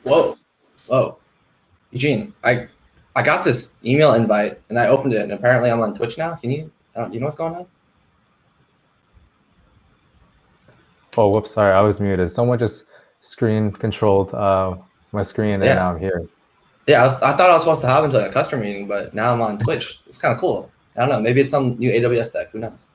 Whoa, whoa, Eugene, I got this email invite and I opened it and apparently I'm on Twitch now. You know what's going on? Oh, whoops, sorry, I was muted. Someone just screen controlled my screen and Yeah, now I'm here. yeah. I thought I was supposed to have into a customer meeting, but now I'm on Twitch. It's kind of cool. I don't know. Maybe it's some new AWS tech. Who knows?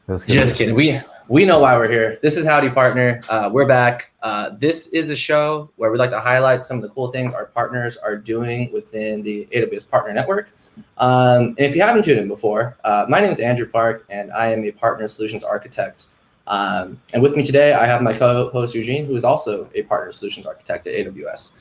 This could Just be. kidding. We know why we're here. This is Howdy Partner. We're back. This is a show where we like to highlight some of the cool things our partners are doing within the AWS Partner Network. And if you haven't tuned in before, my name is Andrew Park, and I am a Partner Solutions Architect. And with me today, I have my co-host Eugene, who is also a Partner Solutions Architect at AWS.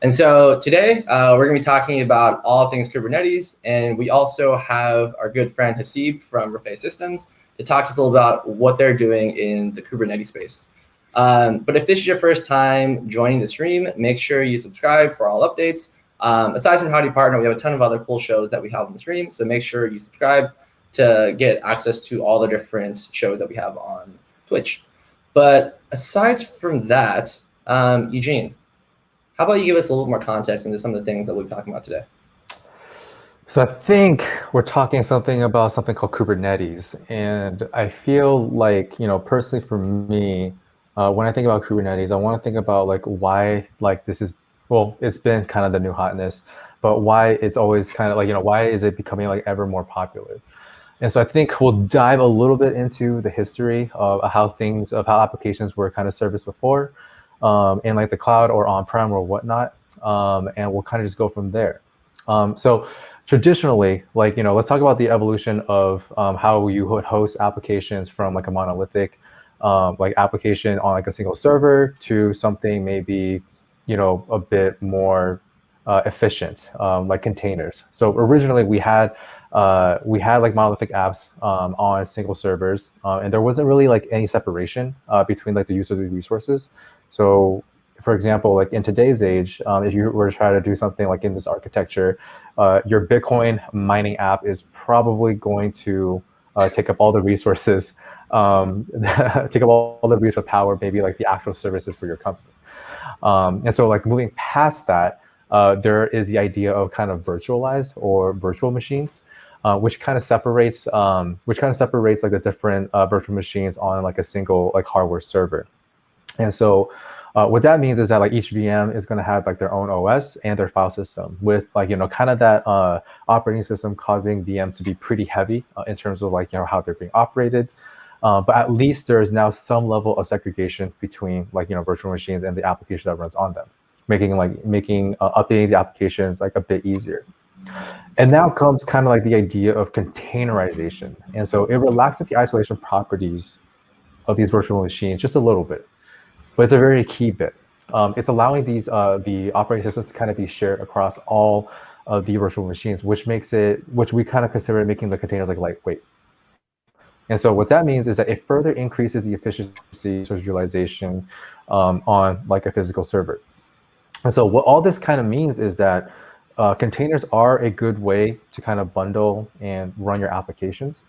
And so today, we're going to be talking about all things Kubernetes, and we also have our good friend Hasib from Rafay Systems to talk to us a little about what they're doing in the Kubernetes space. But if this is your first time joining the stream, make sure you subscribe for all updates. Aside from Howdy Partner, we have a ton of other cool shows that we have on the stream, so make sure you subscribe to get access to all the different shows that we have on Twitch. But aside from that, Eugene, how about you give us a little more context into some of the things that we'll be talking about today? So I think we're talking about something called Kubernetes, and I feel like, personally for me, when I think about Kubernetes, I want to think about like why this is, well, it's been kind of the new hotness, but why it's always kind of like, why is it becoming like ever more popular? And so I think we'll dive a little bit into the history of how applications were kind of serviced before, in like the cloud or on-prem or whatnot, and we'll kind of just go from there. So traditionally, let's talk about the evolution of how you would host applications from like a monolithic application on like a single server to something maybe, a bit more efficient, like containers. So originally we had like monolithic apps on single servers, and there wasn't really like any separation between like the use of the resources. So for example, like in today's age, if you were to try to do something like in this architecture, your Bitcoin mining app is probably going to take up all the resources, take up all the resource power, maybe like the actual services for your company. And so like moving past that, there is the idea of kind of virtualized or virtual machines, which kind of separates like the different virtual machines on like a single like hardware server. And so what that means is that like each VM is going to have like their own OS and their file system with like, kind of that operating system causing VM to be pretty heavy in terms of like, how they're being operated. But at least there is now some level of segregation between like, virtual machines and the application that runs on them, making updating the applications like a bit easier. And now comes kind of like the idea of containerization. And so it relaxes the isolation properties of these virtual machines just a little bit, but it's a very key bit. It's allowing the operating systems to kind of be shared across all of the virtual machines, which we kind of consider making the containers like lightweight. And so what that means is that it further increases the efficiency of utilization on like a physical server. And so what all this kind of means is that containers are a good way to kind of bundle and run your applications.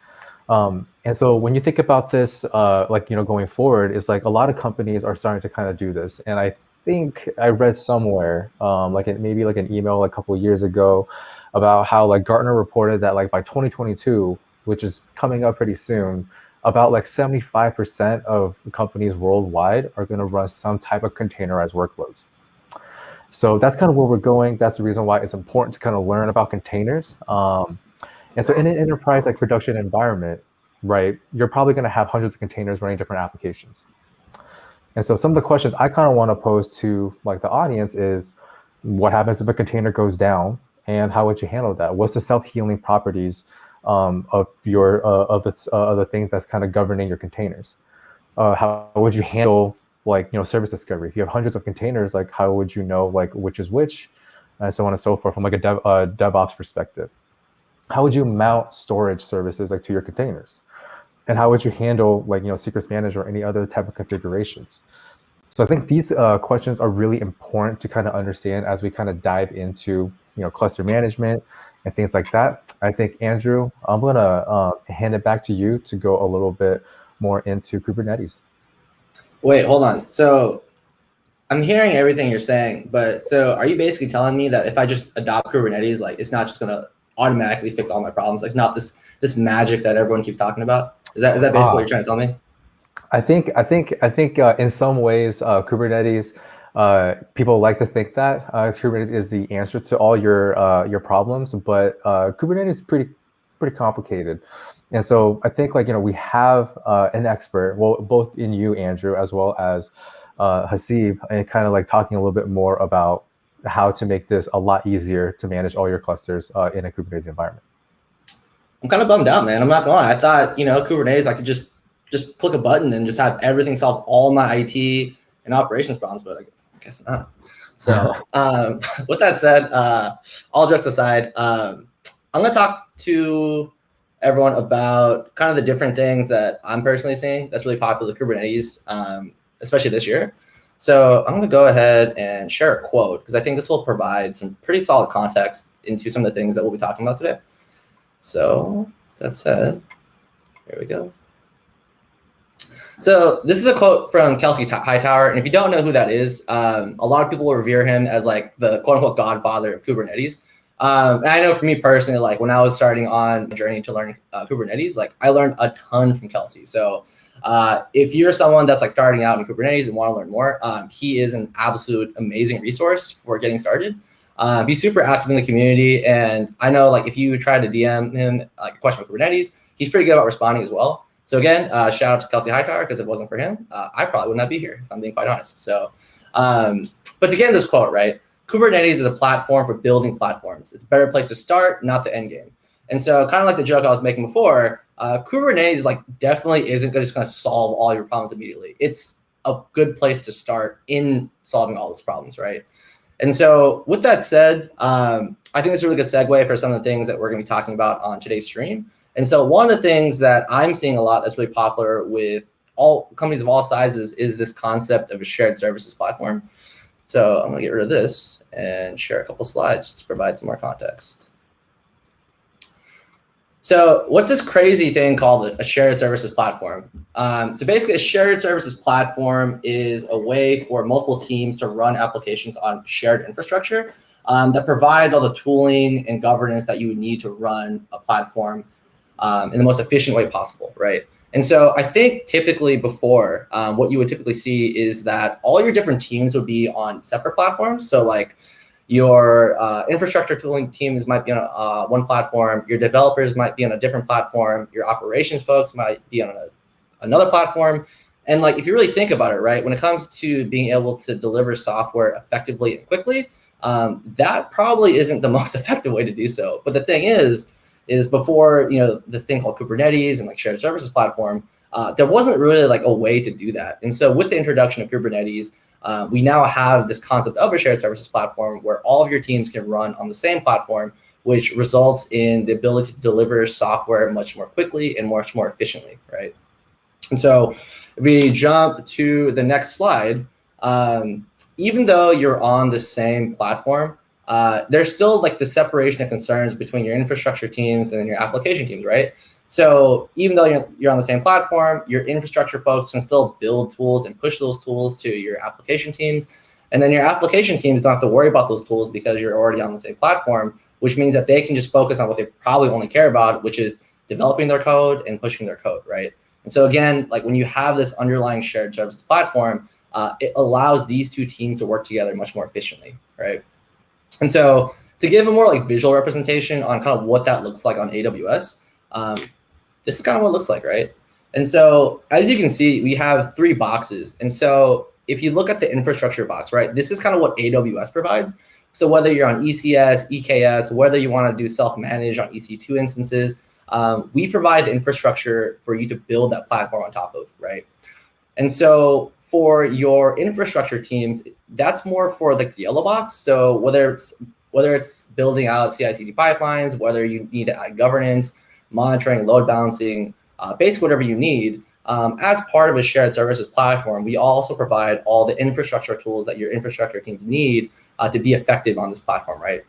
And so when you think about this, going forward, it's like a lot of companies are starting to kind of do this. And I think I read somewhere, maybe like an email a couple of years ago, about how like Gartner reported that like by 2022, which is coming up pretty soon, about like 75% of companies worldwide are going to run some type of containerized workloads. So that's kind of where we're going. That's the reason why it's important to kind of learn about containers. And so in an enterprise like production environment, right, you're probably going to have hundreds of containers running different applications. And so some of the questions I kind of want to pose to like the audience is, what happens if a container goes down, and how would you handle that? What's the self-healing properties of the things that's kind of governing your containers? How would you handle like service discovery? If you have hundreds of containers, like how would you know like which is which, and so on and so forth from like a DevOps perspective? How would you mount storage services like to your containers? And how would you handle like secrets management or any other type of configurations? So I think these questions are really important to kind of understand as we kind of dive into cluster management and things like that. I think, Andrew, I'm gonna hand it back to you to go a little bit more into Kubernetes. Wait, hold on. So I'm hearing everything you're saying, but so are you basically telling me that if I just adopt Kubernetes, like it's not just gonna automatically fix all my problems? Like it's not this magic that everyone keeps talking about? Is that basically what you're trying to tell me? I think in some ways, Kubernetes, people like to think that Kubernetes is the answer to all your problems, but Kubernetes is pretty complicated. And so I think we have an expert, well, both in you, Andrew, as well as Hasib, and kind of like talking a little bit more about how to make this a lot easier to manage all your clusters in a Kubernetes environment. I'm kind of bummed out, man. I'm not gonna lie. I thought, Kubernetes, I could just click a button and just have everything solve all my IT and operations problems, but I guess not. So with that said, all jokes aside, I'm gonna talk to everyone about kind of the different things that I'm personally seeing that's really popular with Kubernetes, especially this year. So I'm gonna go ahead and share a quote because I think this will provide some pretty solid context into some of the things that we'll be talking about today. So that said, here we go. So this is a quote from Kelsey Hightower, and if you don't know who that is, a lot of people will revere him as like the quote unquote godfather of Kubernetes. And I know for me personally, like when I was starting on a journey to learn Kubernetes, like I learned a ton from Kelsey. So if you're someone that's like starting out in Kubernetes and want to learn more, he is an absolute amazing resource for getting started. He's super active in the community, and I know like if you try to DM him like a question about Kubernetes, he's pretty good about responding as well. So again, shout out to Kelsey Hightower, because if it wasn't for him, I probably would not be here, if I'm being quite honest. So, but to get this quote, right, Kubernetes is a platform for building platforms. It's a better place to start, not the end game. And so kind of like the joke I was making before, Kubernetes like definitely isn't just going to solve all your problems immediately. It's a good place to start in solving all those problems, right? And so with that said, I think it's a really good segue for some of the things that we're going to be talking about on today's stream. And so one of the things that I'm seeing a lot that's really popular with all companies of all sizes is this concept of a shared services platform. So I'm going to get rid of this and share a couple slides to provide some more context. So what's this crazy thing called a shared services platform? So basically a shared services platform is a way for multiple teams to run applications on shared infrastructure that provides all the tooling and governance that you would need to run a platform in the most efficient way possible, right? And so I think typically before, what you would typically see is that all your different teams would be on separate platforms. So like your infrastructure tooling teams might be on one platform, your developers might be on a different platform, your operations folks might be on another platform. And like, if you really think about it, right, when it comes to being able to deliver software effectively and quickly, that probably isn't the most effective way to do so. But the thing is before, this thing called Kubernetes and like shared services platform, there wasn't really like a way to do that. And so with the introduction of Kubernetes, we now have this concept of a shared services platform where all of your teams can run on the same platform, which results in the ability to deliver software much more quickly and much more efficiently, right? And so if we jump to the next slide, even though you're on the same platform, there's still like the separation of concerns between your infrastructure teams and then your application teams, right? So even though you're on the same platform, your infrastructure folks can still build tools and push those tools to your application teams. And then your application teams don't have to worry about those tools because you're already on the same platform, which means that they can just focus on what they probably only care about, which is developing their code and pushing their code, right? And so again, like when you have this underlying shared services platform, it allows these two teams to work together much more efficiently, right? And so to give a more like visual representation on kind of what that looks like on AWS, this is kind of what it looks like, right? And so as you can see, we have 3 boxes. And so if you look at the infrastructure box, right, this is kind of what AWS provides. So whether you're on ECS, EKS, whether you want to do self-manage on EC2 instances, we provide the infrastructure for you to build that platform on top of, right? And so for your infrastructure teams, that's more for like the yellow box. So whether it's building out CI/CD pipelines, whether you need to add governance, monitoring, load balancing, basically whatever you need, as part of a shared services platform, we also provide all the infrastructure tools that your infrastructure teams need to be effective on this platform, right?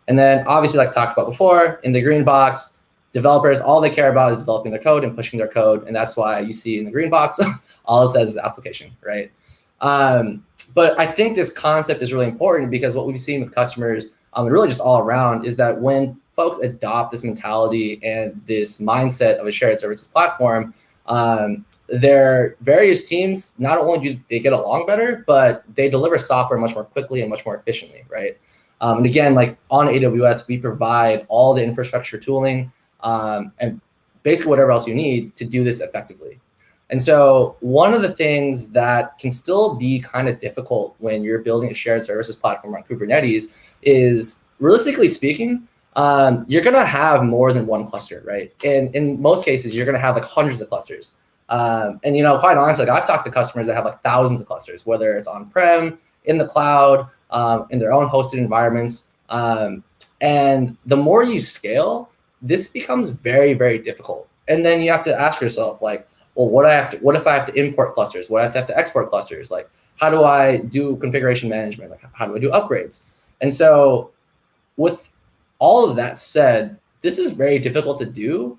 And then obviously, like I talked about before, in the green box, developers, all they care about is developing their code and pushing their code. And that's why you see in the green box, all it says is application, right? But I think this concept is really important because what we've seen with customers, and really just all around, is that when folks adopt this mentality and this mindset of a shared services platform, their various teams, not only do they get along better, but they deliver software much more quickly and much more efficiently, right? And again, like on AWS, we provide all the infrastructure tooling and basically whatever else you need to do this effectively. And so one of the things that can still be kind of difficult when you're building a shared services platform on Kubernetes is, realistically speaking, you're going to have more than one cluster, right? And in most cases, you're going to have like hundreds of clusters. And, you know, quite honestly, like I've talked to customers that have like thousands of clusters, whether it's on-prem, in the cloud, in their own hosted environments. And the more you scale, this becomes very, very difficult. And then you have to ask yourself, like, well, what if I have to import clusters? What if I have to export clusters? Like, how do I do configuration management? Like, how do I do upgrades? And so with all of that said, this is very difficult to do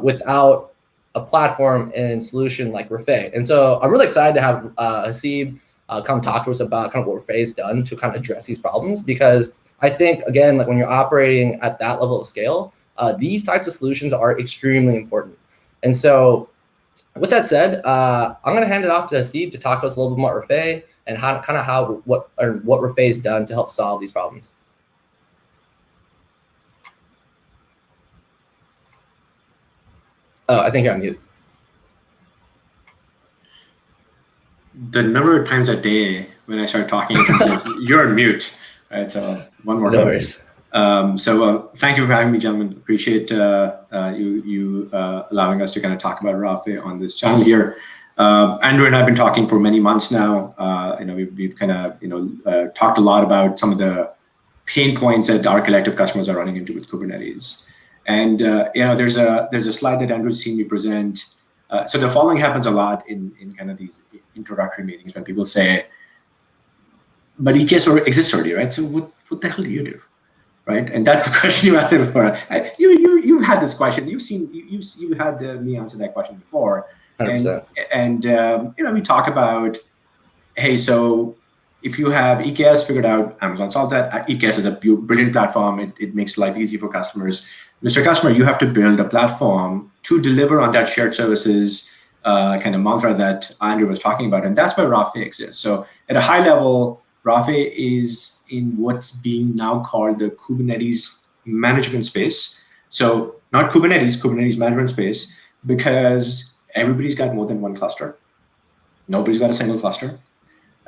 without a platform and solution like Rafay. And so I'm really excited to have Haseeb come talk to us about kind of what Rafay has done to kind of address these problems, because I think, again, like when you're operating at that level of scale, these types of solutions are extremely important. And so with that said, I'm going to hand it off to Haseeb to talk to us a little bit more about Rafay and what Rafay has done to help solve these problems. Oh, I think you're on mute. The number of times a day when I start talking, it says you're on mute. Right, so one more time. No worries. So thank you for having me, gentlemen. Appreciate you allowing us to kind of talk about Rafay on this channel here. Andrew and I have been talking for many months now. We've kind of talked a lot about some of the pain points that our collective customers are running into with Kubernetes. And there's a slide that Andrew's seen me present. So the following happens a lot in kind of these introductory meetings when people say, but EKS exists already, right? So what the hell do you do, right? And that's the question you asked before. You've had this question. You had me answer that question before. 100%. And we talk about, hey, so if you have EKS figured out, Amazon solves that. EKS is a brilliant platform. It makes life easy for customers. Mr. Customer, you have to build a platform to deliver on that shared services kind of mantra that Andrew was talking about. And that's where Rafay exists. So at a high level, Rafay is in what's being now called the Kubernetes management space. So not Kubernetes management space, because everybody's got more than one cluster. Nobody's got a single cluster.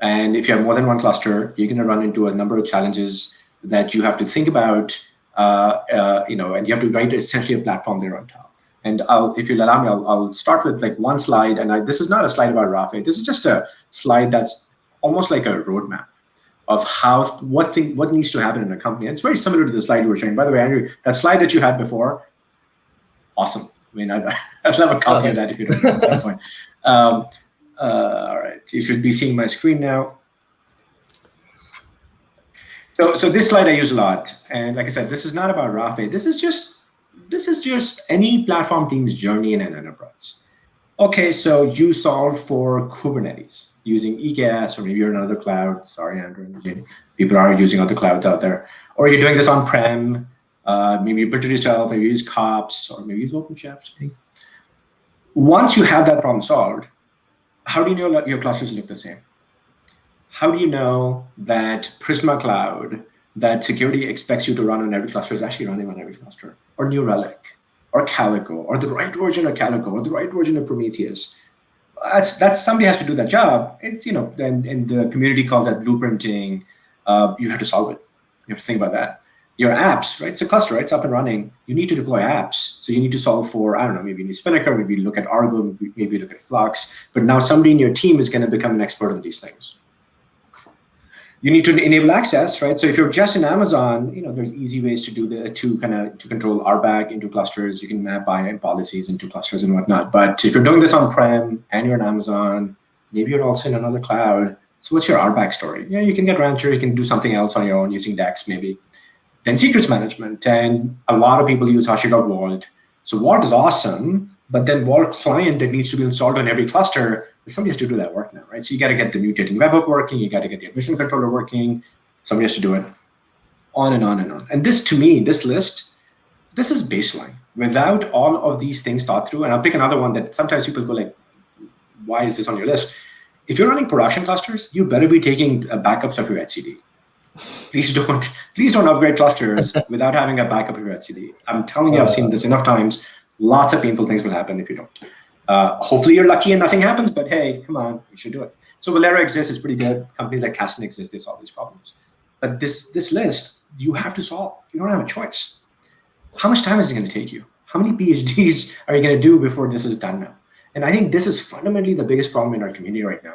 And if you have more than one cluster, you're going to run into a number of challenges that you have to think about, and you have to write essentially a platform there on top. And if you'll allow me, I'll start with like one slide. And this is not a slide about Rafay. This is just a slide that's almost like a roadmap of what needs to happen in a company. And it's very similar to the slide you were showing. By the way, Andrew, that slide that you had before, awesome. I mean, I'd love a copy of that if you don't at some point. All right, you should be seeing my screen now. So this slide I use a lot, and like I said, this is not about Rafay. This is just any platform team's journey in an enterprise. Okay, so you solve for Kubernetes using EKS, or maybe you're in another cloud. Sorry, Andrew and Eugene. People are using other clouds out there, or you're doing this on-prem. Maybe you built it yourself. Maybe you use kops, or maybe you use OpenShift. Once you have that problem solved, how do you know that your clusters look the same? How do you know that Prisma Cloud, that security expects you to run on every cluster, is actually running on every cluster? Or New Relic, or Calico, or the right version of Calico, or the right version of Prometheus? That's somebody has to do that job. It's and the community calls that blueprinting. You have to solve it. You have to think about that. Your apps, right? It's a cluster, right? It's up and running. You need to deploy apps. So you need to solve for, I don't know, maybe you need Spinnaker, maybe you look at Argo, maybe you look at Flux. But now somebody in your team is going to become an expert on these things. You need to enable access, right? So if you're just in Amazon, there's easy ways to do to control RBAC into clusters. You can map IAM policies into clusters and whatnot. But if you're doing this on-prem and you're in Amazon, maybe you're also in another cloud. So what's your RBAC story? You can get Rancher, you can do something else on your own using DEX maybe. Then secrets management, and a lot of people use HashiCorp Vault. So Vault is awesome, but then one client that needs to be installed on every cluster, somebody has to do that work now, right? So you got to get the mutating webhook working, you got to get the admission controller working, somebody has to do it, on and on and on. And this, to me, this list, this is baseline. Without all of these things thought through, and I'll pick another one that sometimes people go like, why is this on your list? If you're running production clusters, you better be taking backups of your HCD. Please don't upgrade clusters without having a backup of your HCD. I'm telling you, I've seen this enough times. Lots of painful things will happen if you don't. Hopefully you're lucky and nothing happens, but hey, come on, you should do it. So Valera exists, it's pretty good. Companies like Kasten exist, they solve these problems. But this list, you have to solve. You don't have a choice. How much time is it going to take you? How many PhDs are you going to do before this is done now? And I think this is fundamentally the biggest problem in our community right now.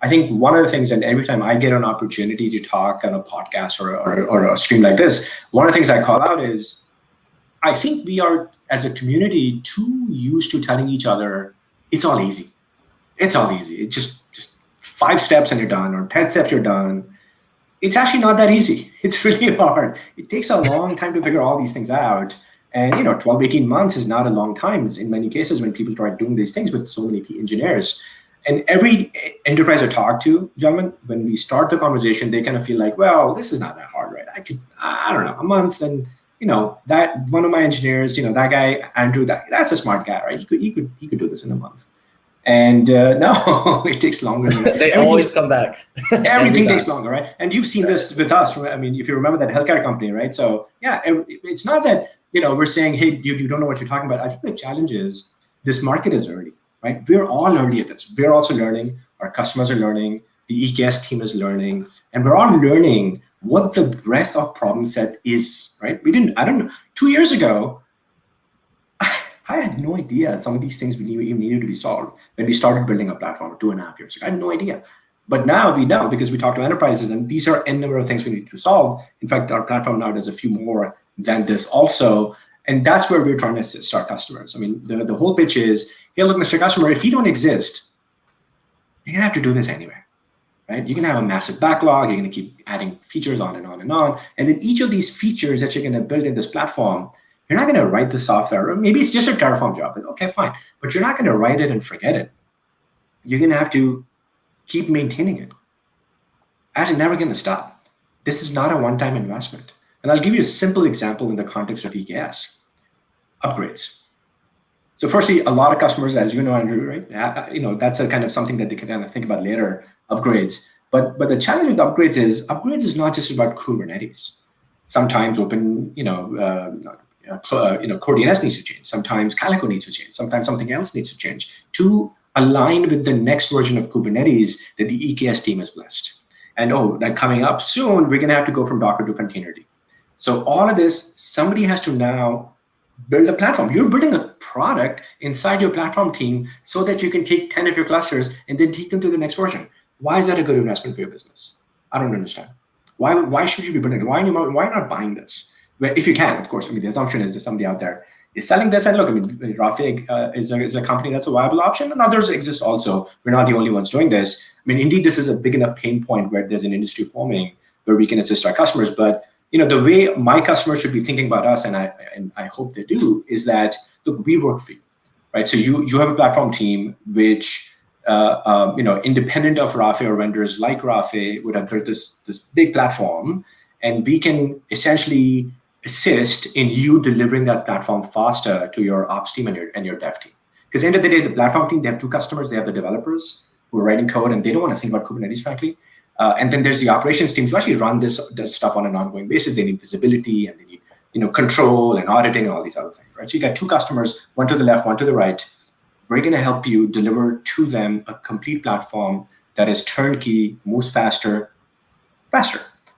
I think one of the things, and every time I get an opportunity to talk on a podcast or a stream like this, one of the things I call out is, I think we are, as a community, too used to telling each other, it's all easy. It's all easy. It's just 5 steps and you're done, or 10 steps you're done. It's actually not that easy. It's really hard. It takes a long time to figure all these things out. And 12, 18 months is not a long time. It's in many cases when people try doing these things with so many engineers. And every enterprise I talk to, gentlemen, when we start the conversation, they kind of feel like, well, this is not that hard, right? I don't know, a month, and that one of my engineers, that guy Andrew, that's a smart guy, right? He could do this in a month. And no, it takes longer. They always come back. Everything takes longer, right? And you've seen this with us. I mean, if you remember that healthcare company, right? So yeah, it's not that we're saying, hey, you don't know what you're talking about. I think the challenge is this market is early, right? We're all early at this. We're also learning. Our customers are learning. The EKS team is learning, and we're all learning what the breadth of problem set is, right? I don't know. 2 years ago, I had no idea some of these things even needed to be solved when we started building a platform 2.5 years ago. I had no idea. But now we know, because we talk to enterprises, and these are n number of things we need to solve. In fact, our platform now does a few more than this also. And that's where we're trying to assist our customers. I mean, the whole pitch is, hey, look, Mr. Customer, if you don't exist, you're going to have to do this anyway, right? You're going to have a massive backlog. You're going to keep adding features on and on and on. And then each of these features that you're going to build in this platform, you're not going to write the software. Or maybe it's just a Terraform job. Okay, fine. But you're not going to write it and forget it. You're going to have to keep maintaining it. As it's never going to stop. This is not a one-time investment. And I'll give you a simple example in the context of EKS. Upgrades. So firstly, a lot of customers, as you know, Andrew, right? That's a kind of something that they can kind of think about later, upgrades. But the challenge with upgrades is not just about Kubernetes. Sometimes Core DNS needs to change. Sometimes Calico needs to change. Sometimes something else needs to change to align with the next version of Kubernetes that the EKS team has blessed. And that coming up soon, we're going to have to go from Docker to Containerd. So all of this, somebody has to now build a platform. You're building a product inside your platform team so that you can take 10 of your clusters and then take them to the next version. Why is that a good investment for your business? I don't understand. Why should you be building it? Why not buying this? Well, if you can, of course. I mean, the assumption is that somebody out there is selling this. And look, I mean, Rafay is a company that's a viable option, and others exist also. We're not the only ones doing this. I mean, indeed, this is a big enough pain point where there's an industry forming where we can assist our customers. But the way my customers should be thinking about us, and I hope they do, is that, look, we work for you, right? So you have a platform team which, independent of Rafay or vendors like Rafay, would have built this big platform, and we can essentially assist in you delivering that platform faster to your ops team and your dev team. Because at the end of the day, the platform team, they have two customers. They have the developers who are writing code, and they don't want to think about Kubernetes, frankly. And then there's the operations teams who actually run this stuff on an ongoing basis. They need visibility, and they need control and auditing and all these other things, right? So you got two customers, one to the left, one to the right. We're going to help you deliver to them a complete platform that is turnkey, moves faster.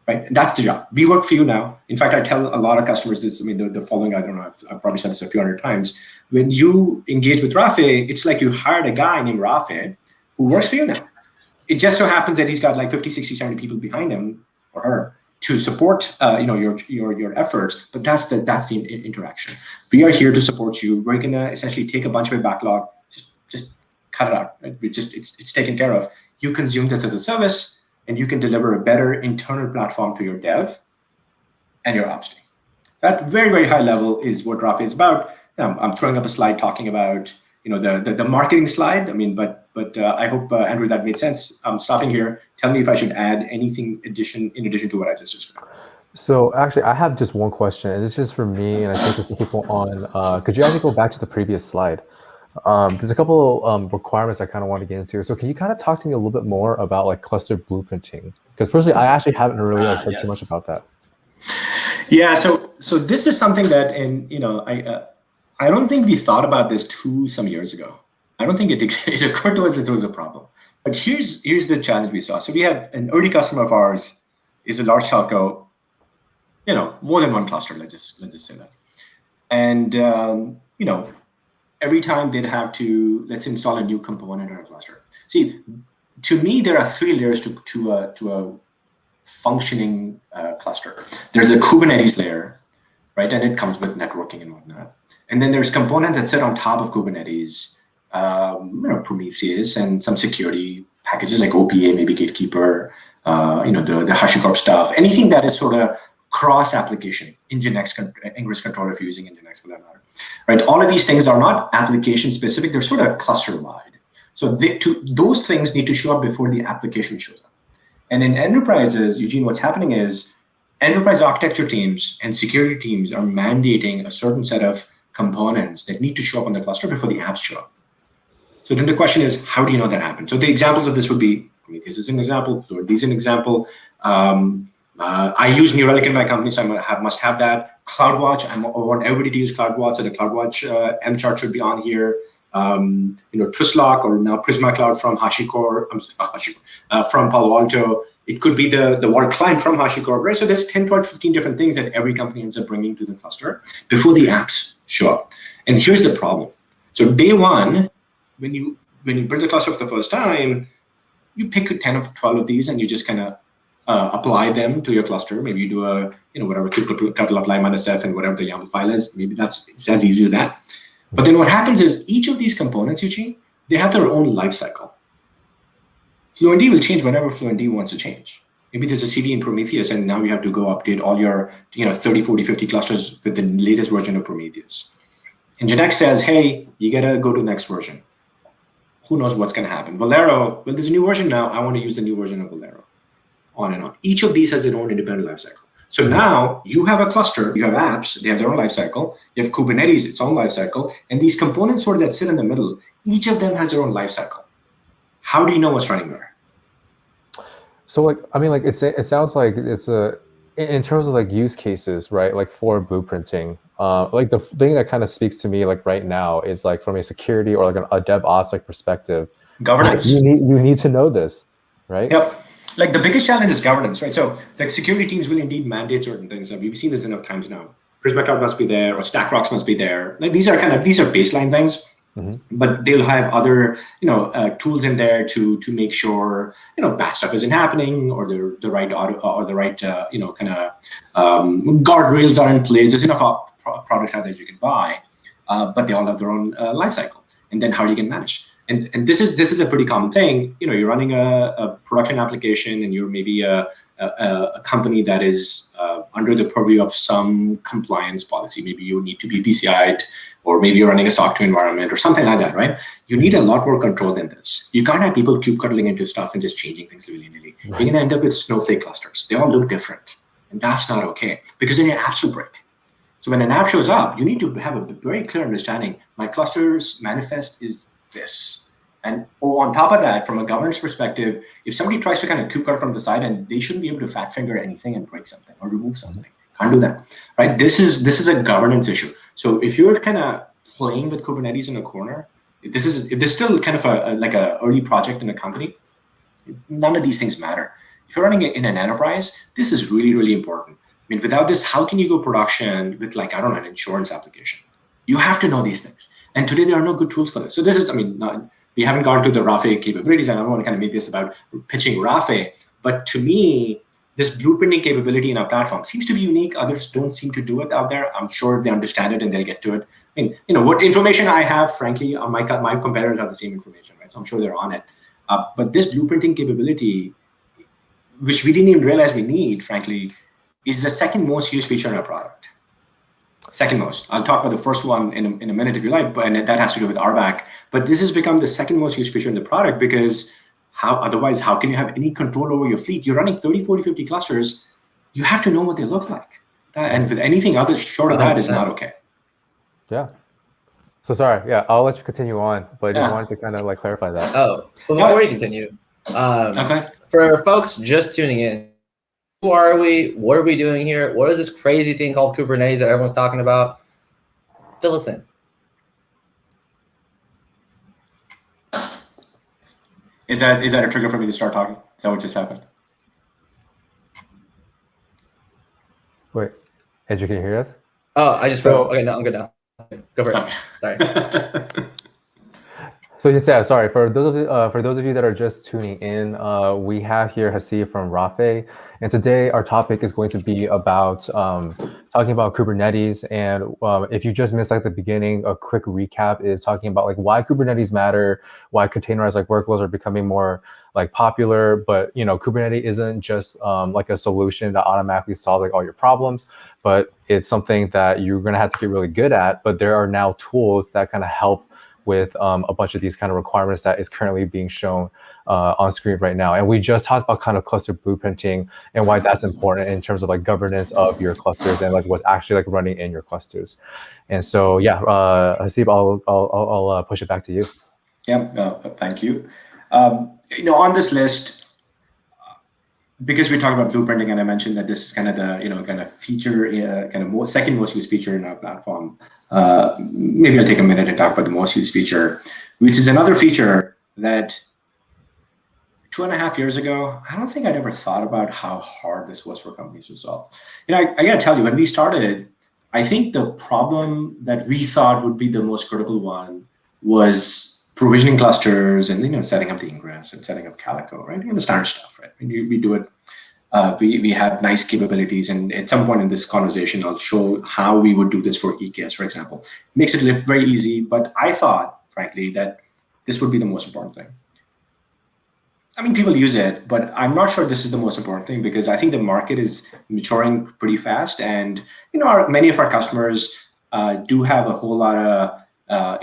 Right? And that's the job. We work for you now. In fact, I tell a lot of customers this. I mean, the following, I don't know, I've probably said this a few hundred times. When you engage with Rafay, it's like you hired a guy named Rafay who works for you now. It just so happens that he's got like 50, 60, 70 people behind him or her to support your efforts. But that's the interaction. We are here to support you. We're going to essentially take a bunch of your backlog, just cut it out. Right? It's taken care of. You consume this as a service, and you can deliver a better internal platform to your dev and your ops team. That very, very high level is what Rafay is about. I'm throwing up a slide talking about the marketing slide. I mean, but I hope Andrew, that made sense. I'm stopping here. Tell me if I should add anything in addition to what I just described. So actually, I have just one question, and it's just for me, and I think for some people on. Could you actually go back to the previous slide? There's a couple requirements I kind of want to get into. So can you kind of talk to me a little bit more about like cluster blueprinting? Because personally, I actually haven't really heard too much about that. Yeah. So this is something that, I don't think we thought about this some years ago. I don't think it occurred to us as it was a problem. But here's the challenge we saw. So we had an early customer of ours is a large telco, more than one cluster. Let's just say that. And every time they'd have to let's install a new component in a cluster. See, to me, there are three layers to a functioning cluster. There's a Kubernetes layer, right? And it comes with networking and whatnot. And then there's components that sit on top of Kubernetes, Prometheus, and some security packages like OPA, maybe Gatekeeper, the HashiCorp stuff, anything that is sort of cross-application, Nginx, Ingress controller if you're using Nginx for that matter, right? All of these things are not application-specific, they're sort of cluster-wide. So those things need to show up before the application shows up. And in enterprises, Eugene, what's happening is enterprise architecture teams and security teams are mandating a certain set of components that need to show up on the cluster before the apps show up. So then the question is, how do you know that happened? So the examples of this would be, Prometheus is an example, Fluentd is an example. I use New Relic in my company, so I must have that. CloudWatch, I want everybody to use CloudWatch, so the CloudWatch M chart should be on here. Twistlock or now Prisma Cloud from HashiCorp, from Palo Alto. It could be the Vault client from HashiCorp, right? So there's 10, 12, 15 different things that every company ends up bringing to the cluster before the apps show up. And here's the problem. So day one, when you build the cluster for the first time, you pick 10 of 12 of these and you just kind of apply them to your cluster. Maybe you do a, whatever, kubectl apply -f and whatever the YAML file is. Maybe it's as easy as that. But then what happens is each of these components, Eugene, they have their own life cycle. Fluentd will change whenever Fluentd wants to change. Maybe there's a CD in Prometheus and now you have to go update all your 30, 40, 50 clusters with the latest version of Prometheus. Nginx says, hey, you got to go to the next version. Who knows what's going to happen? Valero, well, there's a new version now. I want to use the new version of Valero. On and on. Each of these has their own independent lifecycle. So now you have a cluster, you have apps, they have their own lifecycle. You have Kubernetes, its own lifecycle. And these components sort of that sit in the middle, each of them has their own lifecycle. How do you know what's running there? So it sounds like it's in terms of like use cases, right? Like for blueprinting, like the thing that kind of speaks to me like right now is like from a security or like a DevOps like perspective. Governance. Like you need to know this, right? Yep. Like the biggest challenge is governance, right? So like security teams will indeed mandate certain things. We've seen this enough times now. Prisma Cloud must be there, or StackRox must be there. Like these are baseline things, but they'll have other tools in there to make sure bad stuff isn't happening, or the right guardrails are in place. There's enough products out there you can buy, but they all have their own life cycle. And then how do you get managed? And this is a pretty common thing. You're running a production application, and you're maybe a company that is under the purview of some compliance policy. Maybe you need to be PCI'd, or maybe you're running a SOC 2 environment or something like that, right? You need a lot more control than this. You can't have people kube-cuddling into stuff and just changing things willy-nilly. Right. You're going to end up with snowflake clusters. They all look different, and that's not okay, because then your apps will break. So when an app shows up, you need to have a very clear understanding. My cluster's manifest is this. And on top of that, from a governance perspective, if somebody tries to kind of kube-cuddle from the side, and they shouldn't be able to fat finger anything and break something or remove something. Can't do that, right? This is a governance issue. So if you're kind of playing with Kubernetes in a corner, if there's still kind of like a early project in a company, none of these things matter. If you're running it in an enterprise, this is really, really important. I mean, without this, how can you go production with an insurance application? You have to know these things. And today there are no good tools for this. So this is, we haven't gone to the Rafay capabilities, and I don't want to kind of make this about pitching Rafay, but to me, this blueprinting capability in our platform seems to be unique. Others don't seem to do it out there. I'm sure they understand it and they'll get to it. I mean, what information I have, frankly, my competitors have the same information, right? So I'm sure they're on it. But this blueprinting capability, which we didn't even realize we need, frankly, is the second most used feature in our product. Second most. I'll talk about the first one in a minute if you like, and that has to do with RBAC. But this has become the second most used feature in the product because how can you have any control over your fleet? You're running 30, 40, 50 clusters. You have to know what they look like. And with anything other short of that is not okay. Yeah. So sorry, yeah, I'll let you continue on, but I just wanted to kind of like clarify that. Oh, but before you continue, Okay. For folks just tuning in, who are we? What are we doing here? What is this crazy thing called Kubernetes that everyone's talking about? Fill us in. Is that a trigger for me to start talking? Is that what just happened? Wait, Andrew, can you hear us? Oh, I just froze. Okay, no, I'm good now. Go for it. Okay. Sorry. So just sorry for those of you that are just tuning in. We have here Hasib from Rafay, and today our topic is going to be about talking about Kubernetes. And if you just missed like the beginning, a quick recap is talking about like why Kubernetes matter, why containerized like workloads are becoming more like popular. But Kubernetes isn't just like a solution that automatically solves like all your problems, but it's something that you're gonna have to get really good at. But there are now tools that kind of help with a bunch of these kind of requirements that is currently being shown on screen right now. And we just talked about kind of cluster blueprinting and why that's important in terms of like governance of your clusters and like what's actually like running in your clusters. And so, yeah, Hasib, I'll push it back to you. Yeah, thank you. On this list, because we talked about blueprinting, and I mentioned that this is kind of the kind of feature, second most used feature in our platform. Maybe I'll take a minute and talk about the most used feature, which is another feature that 2.5 years ago, I don't think I'd ever thought about how hard this was for companies to solve. I got to tell you, when we started, I think the problem that we thought would be the most critical one was provisioning clusters and setting up the ingress and setting up Calico, right? The standard stuff, right? We do it. We have nice capabilities, and at some point in this conversation, I'll show how we would do this for EKS, for example. Makes it live very easy, but I thought, frankly, that this would be the most important thing. I mean, people use it, but I'm not sure this is the most important thing because I think the market is maturing pretty fast, and many of our customers do have a whole lot of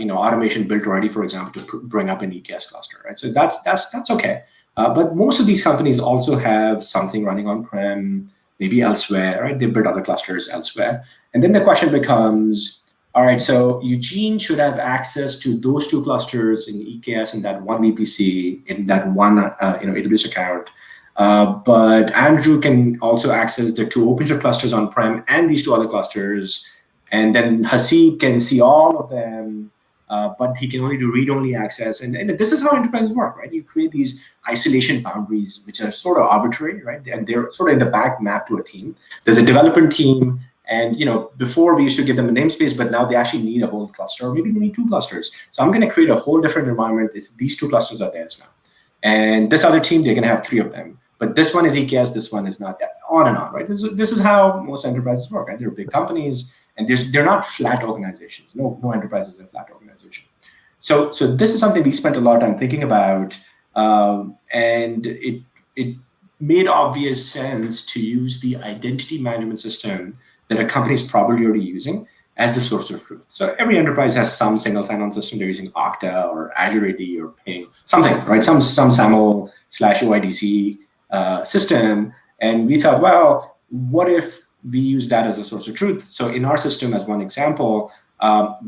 automation built already, for example, to bring up an EKS cluster, right? So that's okay. But most of these companies also have something running on-prem, maybe elsewhere, right? They build other clusters elsewhere. And then the question becomes, all right, so Eugene should have access to those two clusters in EKS in that one VPC, in that one AWS account. But Andrew can also access the two OpenShift clusters on-prem and these two other clusters. And then Hasib can see all of them, but he can only do read-only access. And this is how enterprises work, right? You create these isolation boundaries, which are sort of arbitrary, right? And they're sort of in the back mapped to a team. There's a development team, and before we used to give them a namespace, but now they actually need a whole cluster, or maybe they need two clusters. So I'm going to create a whole different environment. These two clusters are theirs now. And this other team, they're going to have 3 of them. But this one is EKS, this one is not, on and on, right? This is how most enterprises work, right? They're big companies, and they're not flat organizations. No enterprise is a flat organization. So this is something we spent a lot of time thinking about, and it made obvious sense to use the identity management system that a company is probably already using as the source of truth. So every enterprise has some single sign-on system. They're using Okta or Azure AD or Ping, something, right? Some SAML/OIDC system. And we thought, well, what if we use that as a source of truth? So in our system, as one example,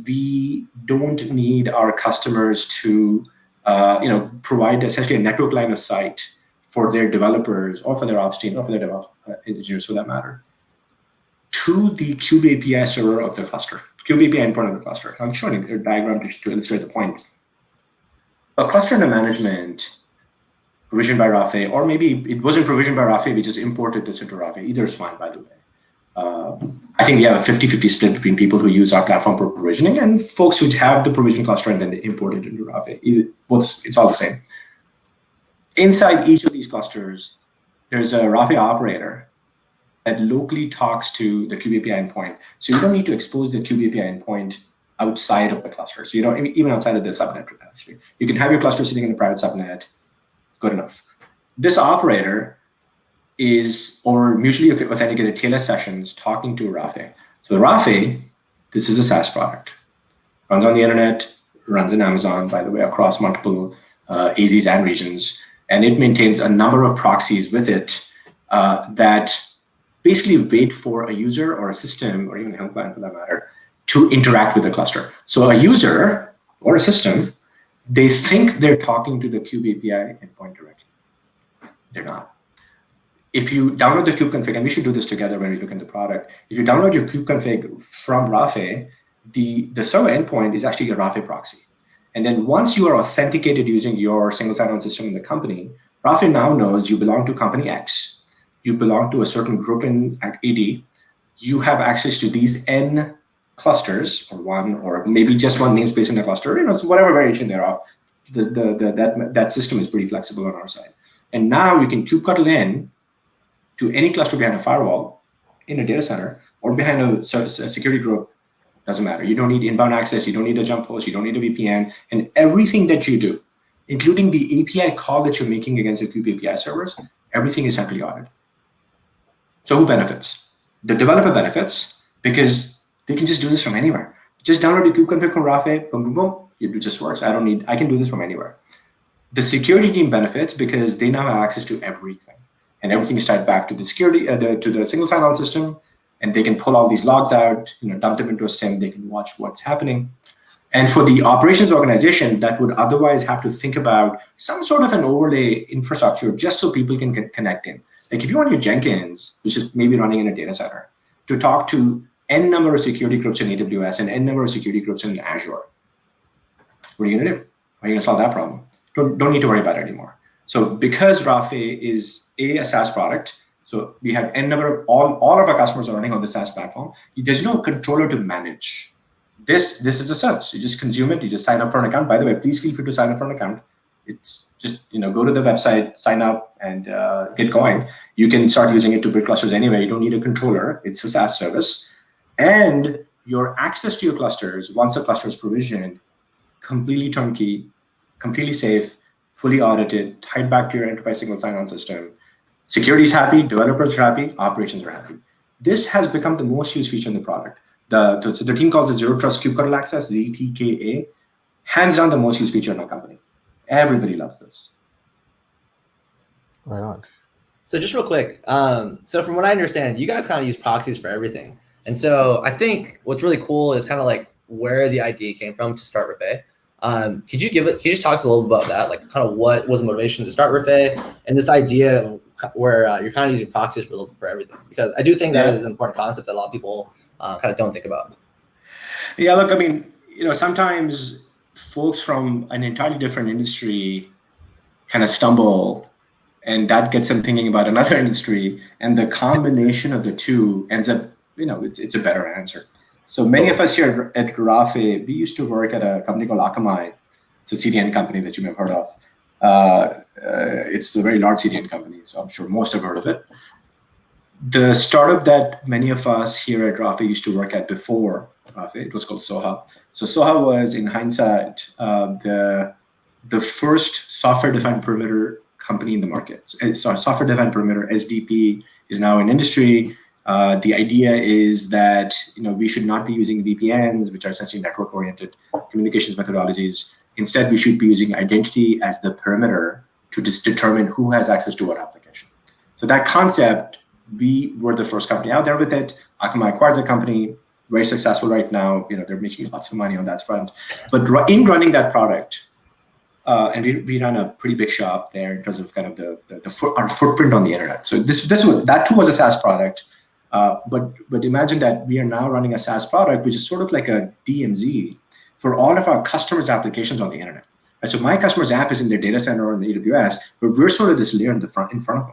we don't need our customers to provide essentially a network line of sight for their developers or for their ops team or for their engineers for that matter to the Kube API server of the cluster, Kube API endpoint of the cluster. I'm showing a diagram to illustrate the point. A cluster under management provisioned by Rafay, or maybe it wasn't provisioned by Rafay, we just imported this into Rafay. Either is fine, by the way. I think we have a 50-50 split between people who use our platform for provisioning and folks who have the provision cluster and then they import it into Rafay. It's all the same. Inside each of these clusters, there's a Rafay operator that locally talks to the Kube API endpoint. So you don't need to expose the Kube API endpoint outside of the cluster. So you don't, even outside of the subnet, actually. You can have your cluster sitting in a private subnet. Good enough. This operator is, or mutually authenticated TLS sessions talking to Rafay. So Rafay This is a SaaS product. Runs on the internet, runs in Amazon, by the way, across multiple AZs and regions. And it maintains a number of proxies with it that basically wait for a user or a system, or even a help client for that matter, to interact with the cluster. So a user or a system, they think they're talking to the Kube API endpoint directly. They're not. If you download the kube config, and we should do this together when we look at the product, if you download your kube config from Rafay, the server endpoint is actually a Rafay proxy. And then once you are authenticated using your single sign-on system in the company, Rafay now knows you belong to company X, you belong to a certain group in AD, you have access to these N clusters, or one, or maybe just one namespace in the cluster, so whatever variation thereof. That system is pretty flexible on our side. And now you can kubectl in to any cluster behind a firewall in a data center or behind a security group. Doesn't matter. You don't need inbound access. You don't need a jump host. You don't need a VPN. And everything that you do, including the API call that you're making against the Kube API servers, everything is centrally audited. So who benefits? The developer benefits because they can just do this from anywhere. Just download the kube config from Rafay, boom, boom, boom. It just works. I can do this from anywhere. The security team benefits because they now have access to everything. And everything is tied back to the security, to the single sign-on system. And they can pull all these logs out, dump them into a SIEM. They can watch what's happening. And for the operations organization that would otherwise have to think about some sort of an overlay infrastructure just so people can connect in. Like if you want your Jenkins, which is maybe running in a data center, to talk to N number of security groups in AWS and N number of security groups in Azure, what are you going to do? How are you going to solve that problem? Don't need to worry about it anymore. So because Rafay is a SaaS product, so we have N number of all of our customers are running on the SaaS platform. There's no controller to manage. This is a service. You just consume it. You just sign up for an account. By the way, please feel free to sign up for an account. It's just go to the website, sign up, and get going. You can start using it to build clusters anywhere. You don't need a controller. It's a SaaS service, and your access to your clusters once a cluster is provisioned, completely turnkey, completely safe, fully audited, tied back to your enterprise single sign-on system. Security is happy, developers are happy, operations are happy. This has become the most used feature in the product. So the team calls it Zero Trust Kubectl Access, ZTKA. Hands down the most used feature in our company. Everybody loves this. Right on. So just real quick, so from what I understand, you guys kind of use proxies for everything. And so I think what's really cool is kind of like where the idea came from to start Rafay. Could you just talk to us a little bit about that? Like kind of what was the motivation to start Rafay and this idea of where you're kind of using proxies for everything? Because I do think that is an important concept that a lot of people kind of don't think about. Yeah, look, I mean, sometimes folks from an entirely different industry kind of stumble, and that gets them thinking about another industry, and the combination of the two ends up, it's a better answer. So many of us here at Rafay, we used to work at a company called Akamai. It's a CDN company that you may have heard of. It's a very large CDN company, so I'm sure most have heard of it. The startup that many of us here at Rafay used to work at before Rafay, it was called Soha. So Soha was, in hindsight, the first software-defined perimeter company in the market. So software-defined perimeter, SDP, is now in industry. The idea is that we should not be using VPNs, which are essentially network-oriented communications methodologies. Instead, we should be using identity as the perimeter to just determine who has access to what application. So that concept, we were the first company out there with it. Akamai acquired the company, very successful right now. They're making lots of money on that front. But in running that product, and we ran a pretty big shop there in terms of kind of our footprint on the internet. So that too was a SaaS product. But imagine that we are now running a SaaS product, which is sort of like a DMZ for all of our customers' applications on the internet. Right? So my customer's app is in their data center or in the AWS, but we're sort of this layer in front of them,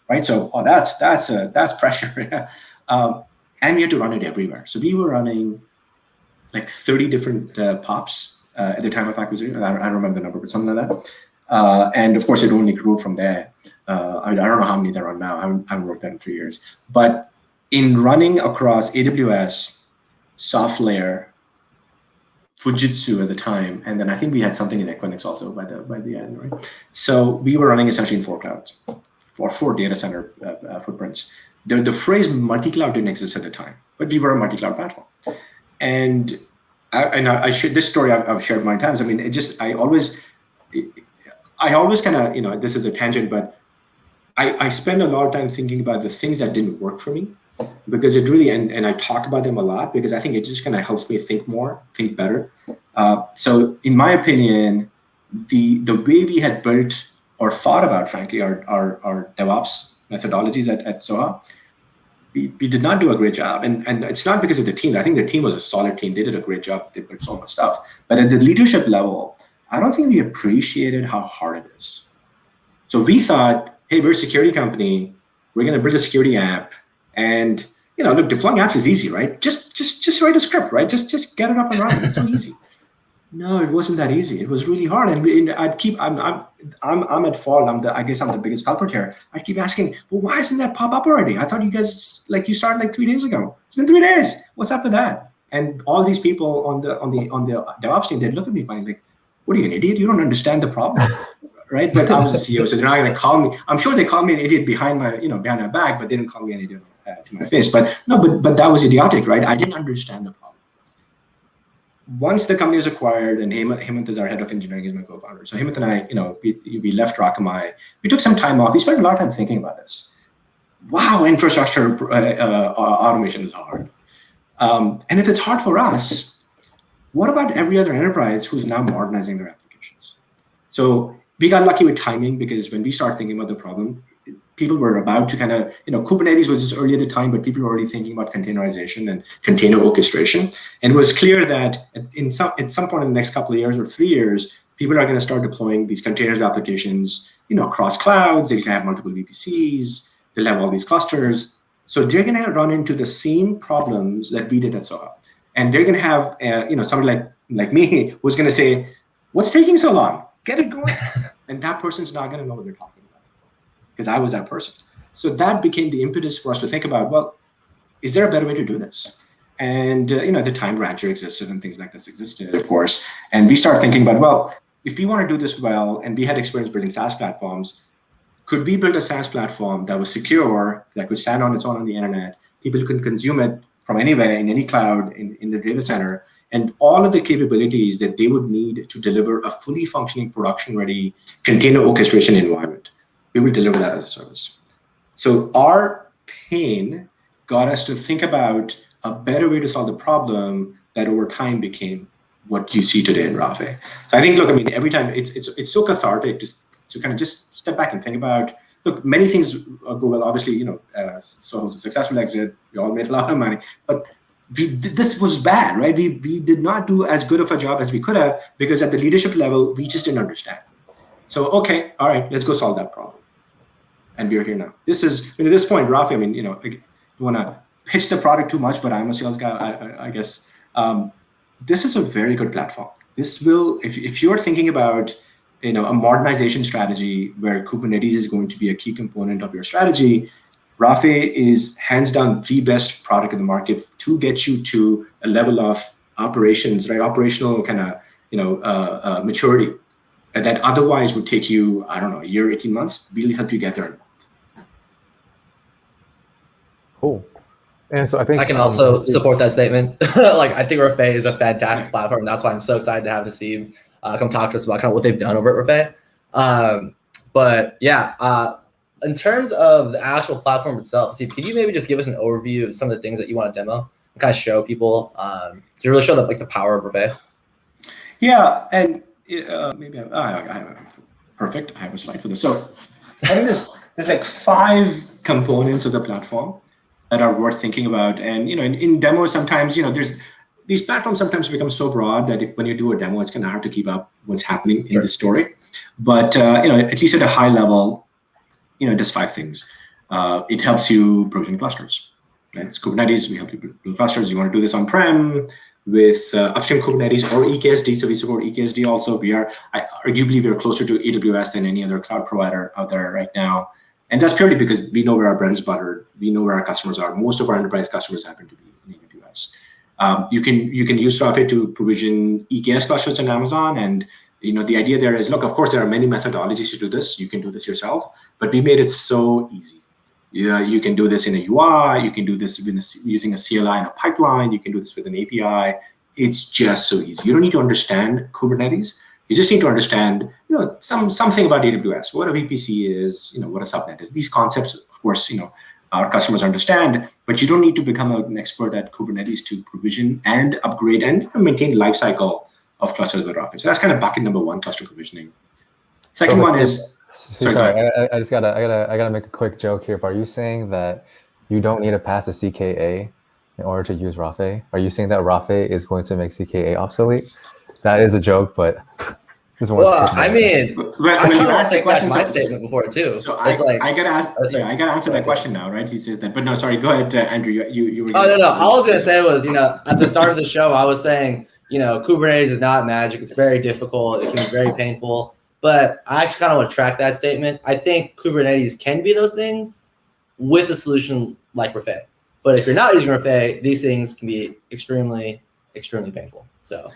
right? So that's pressure, and we had to run it everywhere. So we were running like 30 different POPs at the time of acquisition. I don't remember the number, but something like that. And of course, it only grew from there. I don't know how many there are now. I haven't worked there in 3 years, but in running across AWS, SoftLayer, Fujitsu at the time, and then I think we had something in Equinix also by the end, right? So we were running essentially in 4 clouds, or 4 data center footprints. The phrase multi-cloud didn't exist at the time, but we were a multi-cloud platform. And I shared this story. I've shared many times. I mean, I always kind of, this is a tangent, but I spend a lot of time thinking about the things that didn't work for me, because it really, and I talk about them a lot, because I think it just kind of helps me think better. So in my opinion, the way we had built or thought about, frankly, our DevOps methodologies at Soha, we did not do a great job. And it's not because of the team. I think the team was a solid team. They did a great job. They built so much stuff. But at the leadership level, I don't think we appreciated how hard it is. So we thought, hey, we're a security company. We're going to build a security app. And, look, deploying apps is easy, right? Just write a script, right? Just get it up and running. It's so easy. No, it wasn't that easy. It was really hard. And I'm at fault. I guess I'm the biggest culprit here. I keep asking, well, why isn't that pop up already? I thought you guys, you started 3 days ago. It's been 3 days. What's up with that? And all these people on the DevOps team, they'd look at me funny, like, what are you, an idiot? You don't understand the problem, right? But I was the CEO, so they're not going to call me. I'm sure they called me an idiot behind my back, but they didn't call me an idiot to my face. But no, but that was idiotic, right? I didn't understand the problem. Once the company was acquired, and Hemant is our head of engineering, is my co-founder. So Hemant and I, we left Rakamai. We took some time off. We spent a lot of time thinking about this. Wow, infrastructure automation is hard. And if it's hard for us, what about every other enterprise who's now modernizing their applications? So we got lucky with timing, because when we started thinking about the problem, people were about to kind of, Kubernetes was just early at the time, but people were already thinking about containerization and container orchestration. And it was clear that at some point in the next couple of years or 3 years, people are going to start deploying these containers applications, across clouds. They can have multiple VPCs. They'll have all these clusters. So they're going to run into the same problems that we did at Soha. And they're going to have, somebody like me who's going to say, what's taking so long? Get it going. And that person's not going to know what they're talking about, because I was that person. So that became the impetus for us to think about, well, is there a better way to do this? And, at the time, Rancher existed and things like this existed, of course. And we started thinking about, well, if we want to do this well, and we had experience building SaaS platforms, could we build a SaaS platform that was secure, that could stand on its own on the internet? People could consume it from anywhere, in any cloud, in the data center, and all of the capabilities that they would need to deliver a fully functioning, production-ready container orchestration environment. We will deliver that as a service. So our pain got us to think about a better way to solve the problem that over time became what you see today in Rafay. So I think, look, every time it's so cathartic to kind of just step back and think about, look, many things go well. Obviously, so it was a successful exit. We all made a lot of money, but this was bad, right? We did not do as good of a job as we could have, because at the leadership level, we just didn't understand. So, okay, all right, let's go solve that problem. And we're here now. This is, at this point, Rafay, I don't want to pitch the product too much, but I'm a sales guy, I guess. This is a very good platform. This will, if you're thinking about, a modernization strategy where Kubernetes is going to be a key component of your strategy, Rafay is hands down the best product in the market to get you to a level of operations, right? Operational kind of, maturity that otherwise would take you, I don't know, a year, 18 months. We'll help you get there. Cool. And so I think I can also support that statement. I think Rafay is a fantastic platform. That's why I'm so excited to have Naseem come talk to us about kind of what they've done over at Rafay. But yeah, in terms of the actual platform itself, Naseem, could you maybe just give us an overview of some of the things that you want to demo and kind of show people to really show the power of Rafay? Yeah, and maybe perfect. I have a slide for this. So I think there's 5 components of the platform that are worth thinking about. And in demos, sometimes there's these platforms sometimes become so broad that when you do a demo, it's kind of hard to keep up what's happening in the story. But at least at a high level, it does 5 things. It helps you provision clusters. Right? It's Kubernetes. We help you build clusters. You want to do this on-prem with upstream Kubernetes or EKSD. So we support EKSD also. Arguably we are closer to AWS than any other cloud provider out there right now. And that's purely because we know where our bread is buttered. We know where our customers are. Most of our enterprise customers happen to be in AWS. You can use Rafay to provision EKS clusters on Amazon. And the idea there is, look, of course, there are many methodologies to do this. You can do this yourself. But we made it so easy. You can do this in a UI. You can do this using a CLI and a pipeline. You can do this with an API. It's just so easy. You don't need to understand Kubernetes. You just need to understand, something about AWS, what a VPC is, what a subnet is. These concepts, of course, our customers understand, but you don't need to become an expert at Kubernetes to provision and upgrade and maintain lifecycle of clusters with Rafay. So that's kind of bucket number one, cluster provisioning. Second one is. Sorry, I gotta make a quick joke here. But are you saying that you don't need to pass the CKA in order to use Rafay? Are you saying that Rafay is going to make CKA obsolete? That is a joke, but well, I mean, I kind of take back my so, statement before too. So I gotta answer that question now, right? He said that, but no, sorry. Go ahead, Andrew. You were. Oh no. All I was gonna say was, at the start of the show, I was saying, Kubernetes is not magic. It's very difficult. It can be very painful. But I actually kind of want to track that statement. I think Kubernetes can be those things with a solution like Rafay. But if you're not using Rafay, these things can be extremely, extremely painful. So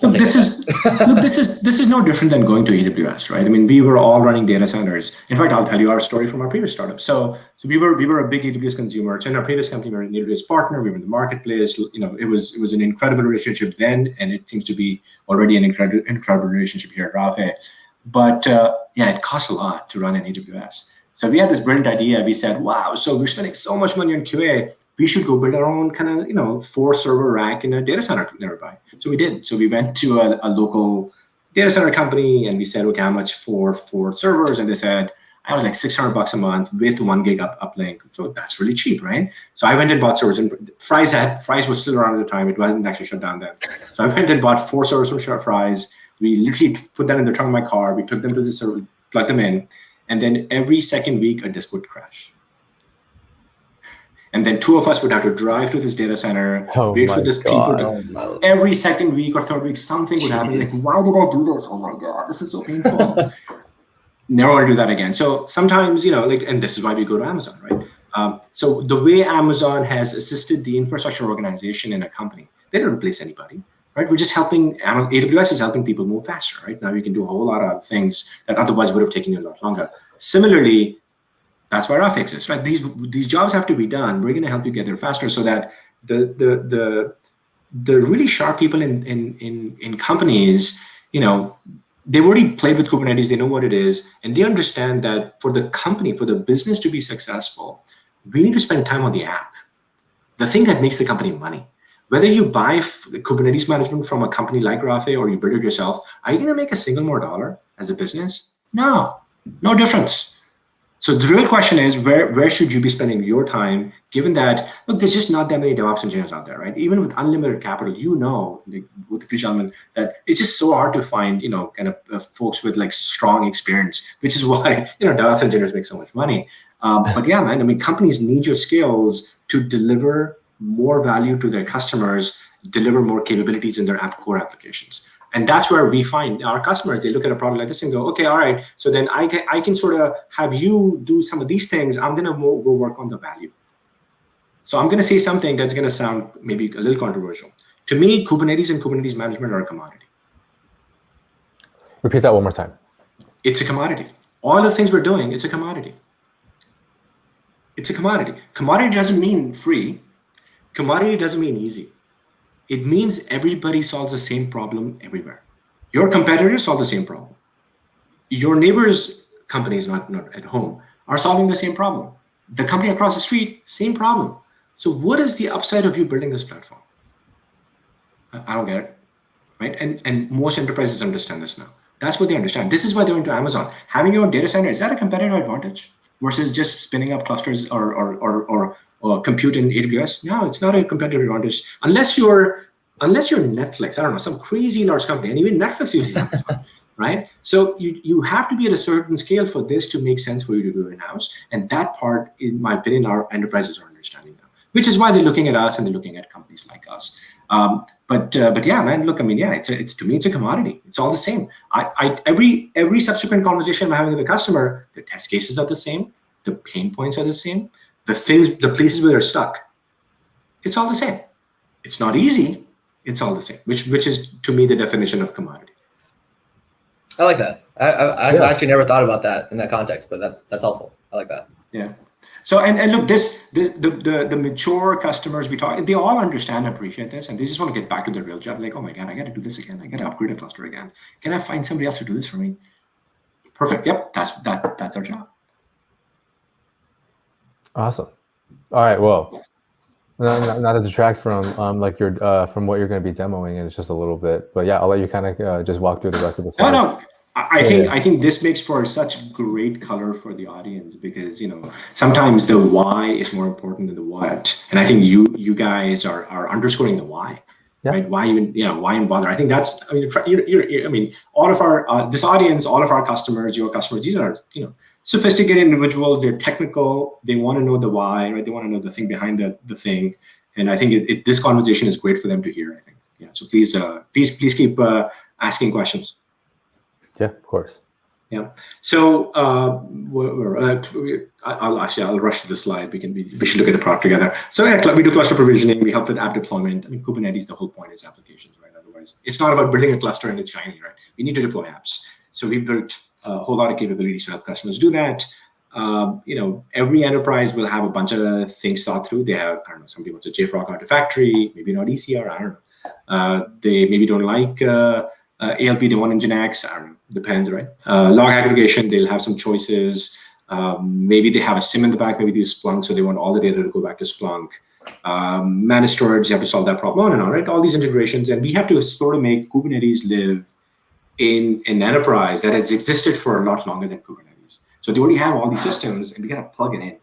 this is no different than going to AWS, right? I mean, we were all running data centers. In fact, I'll tell you our story from our previous startup. So we were a big AWS consumer. So in our previous company, we were an AWS partner. We were in the marketplace. It was an incredible relationship then, and it seems to be already an incredible relationship here at Rafay. But it costs a lot to run an AWS. So we had this brilliant idea. We said, wow, so we're spending so much money on QA. We should go build our own kind of, 4-server rack in a data center nearby. So we did. So we went to a local data center company and we said, okay, how much for 4 servers? And they said, I was like $600 a month with 1 gig uplink. So that's really cheap, right? So I went and bought servers. And Fry's was still around at the time. It wasn't actually shut down then. So I went and bought 4 servers from Fry's. We literally put that in the trunk of my car. We took them to the server, plugged them in, and then every second week a disk would crash. And then 2 of us would have to drive to this data center, wait for this people to. Every second week or third week, something would happen. Like, why did I do this? Oh my God, this is so painful. Never want to do that again. So sometimes, and this is why we go to Amazon, right? So the way Amazon has assisted the infrastructure organization in a company, they don't replace anybody. Right, we're just helping. AWS is helping people move faster. Right now, you can do a whole lot of things that otherwise would have taken you a lot longer. Similarly, that's why Rafay exists. Right, these jobs have to be done. We're going to help you get there faster, so that the really sharp people in companies, they've already played with Kubernetes. They know what it is, and they understand that for the company, for the business to be successful, we need to spend time on the app, the thing that makes the company money. Whether you buy Kubernetes management from a company like Rafay or you build it yourself, are you going to make a single more dollar as a business? No difference. So the real question is, where should you be spending your time, given that, look, there's just not that many DevOps engineers out there, right? Even with unlimited capital, with the gentlemen, that it's just so hard to find, kind of folks with like strong experience, which is why, DevOps engineers make so much money. But yeah, man, I mean, companies need your skills to deliver more value to their customers, deliver more capabilities in their core applications. And that's where we find our customers, they look at a product like this and go, okay, all right, so then I can sort of have you do some of these things. I'm going to go work on the value. So I'm going to say something that's going to sound maybe a little controversial. To me, Kubernetes and Kubernetes management are a commodity. Repeat that one more time. It's a commodity. All the things we're doing, it's a commodity. It's a commodity. Commodity doesn't mean free. Commodity doesn't mean easy. It means everybody solves the same problem everywhere. Your competitors solve the same problem. Your neighbor's company is not at home, are solving the same problem. The company across the street, same problem. So what is the upside of you building this platform? I don't get it, right? And most enterprises understand this now. That's what they understand. This is why they went to Amazon. Having your own data center, is that a competitive advantage versus just spinning up clusters or compute in AWS? No, it's not a competitive advantage unless you're Netflix. I don't know, some crazy large company, and even Netflix uses Amazon, right? So you have to be at a certain scale for this to make sense for you to do in-house, and that part, in my opinion, our enterprises are understanding now, which is why they're looking at us and they're looking at companies like us. But yeah, man, look, I mean, yeah, it's to me, it's a commodity. It's all the same. Every subsequent conversation I'm having with a customer, the test cases are the same, the pain points are the same, the places where they're stuck, it's all the same. It's not easy. It's all the same, which is to me the definition of commodity. I like that. I've actually never thought about that in that context, but that's helpful. I like that. Yeah. So and look, the mature customers we talk, they all understand and appreciate this, and they just want to get back to their real job. Like, oh my god, I got to do this again. I got to upgrade a cluster again. Can I find somebody else to do this for me? Perfect. Yep, that's our job. Awesome. All right. Well, not to detract from like your from what you're going to be demoing, and it's just a little bit, but yeah, I'll let you kind of just walk through the rest of the slides. No. I think this makes for such great color for the audience, because sometimes the why is more important than the what, and I think you guys are underscoring the why. Yeah. Right? Why even why even bother? I think that's all of our this audience, all of our customers, your customers, these are sophisticated individuals. They're technical. They want to know the why, right? They want to know the thing behind the thing, and I think this conversation is great for them to hear. I think so. Please keep asking questions. Yeah, of course. Yeah. So I'll rush to the slide. We should look at the product together. So yeah, we do cluster provisioning. We help with app deployment. I mean, Kubernetes, the whole point is applications, right? Otherwise, it's not about building a cluster and it's shiny, right? We need to deploy apps. So we've built a whole lot of capabilities to help customers do that. Every enterprise will have a bunch of things thought through. They have, I don't know, somebody wants a JFrog Artifactory, maybe not ECR, I don't know. They maybe don't like ALP, they want Nginx, I don't know. Depends, right? Log aggregation, they'll have some choices. Maybe they have a SIM in the back, maybe they use Splunk, so they want all the data to go back to Splunk. Managed storage, you have to solve that problem, on and on, right? All these integrations, and we have to sort of make Kubernetes live in an enterprise that has existed for a lot longer than Kubernetes. So they already have all these systems, and we got to plug it in.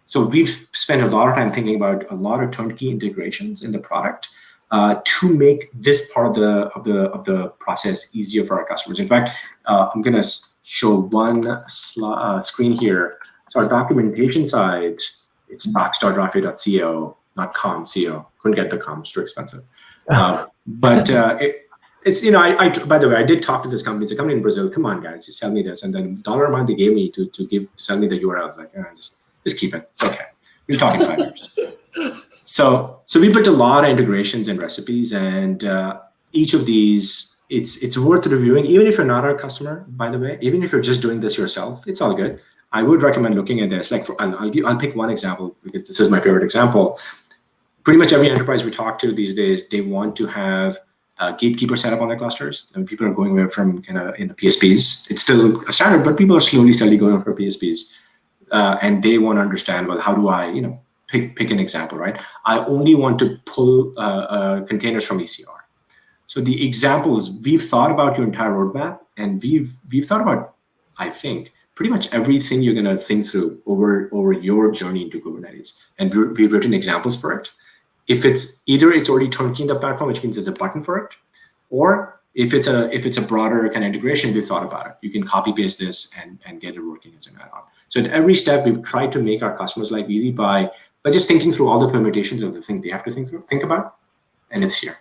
So we've spent a lot of time thinking about a lot of turnkey integrations in the product to make this part of the process easier for our customers. In fact, I'm going to show one screen here. So our documentation side, it's docs.rafay.co, not com, co. Couldn't get the com, it's too expensive. But it's by the way, I did talk to this company. It's a company in Brazil. Come on, guys, just sell me this. And then the dollar amount they gave me to sell me the URL, I was like, just keep it. It's okay. We're talking 5 years. So we built a lot of integrations and recipes, and each of these, it's worth reviewing. Even if you're not our customer, by the way, even if you're just doing this yourself, it's all good. I would recommend looking at this. Like I'll pick one example because this is my favorite example. Pretty much every enterprise we talk to these days, they want to have a gatekeeper set up on their clusters, and people are going away from in the PSPs. It's still a standard, but people are slowly going for PSPs, and they want to understand, well, how do I pick an example, right? I only want to pull containers from ECR. So the examples, we've thought about your entire roadmap, and we've thought about, I think, pretty much everything you're going to think through over your journey into Kubernetes, and we've written examples for it. If it's already turnkey in the platform, which means there's a button for it, or if it's a broader kind of integration, we've thought about it. You can copy paste this and get it working as an add-on. So at every step, we've tried to make our customers' life easy by just thinking through all the permutations of the thing they have to think about, and it's here.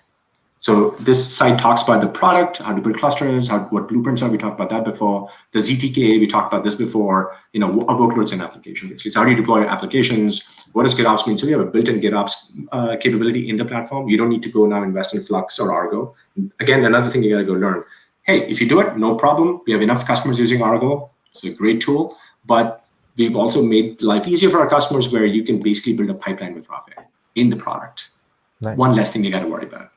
So this site talks about the product, how to build clusters, what blueprints are. We talked about that before. The ZTK, we talked about this before. Workloads and applications. So how do you deploy applications? What does GitOps mean? So we have a built-in GitOps capability in the platform. You don't need to go now invest in Flux or Argo. Again, another thing you got to go learn. Hey, if you do it, no problem. We have enough customers using Argo. It's a great tool, but we've also made life easier for our customers where you can basically build a pipeline with Rafay in the product. Nice. One less thing you got to worry about.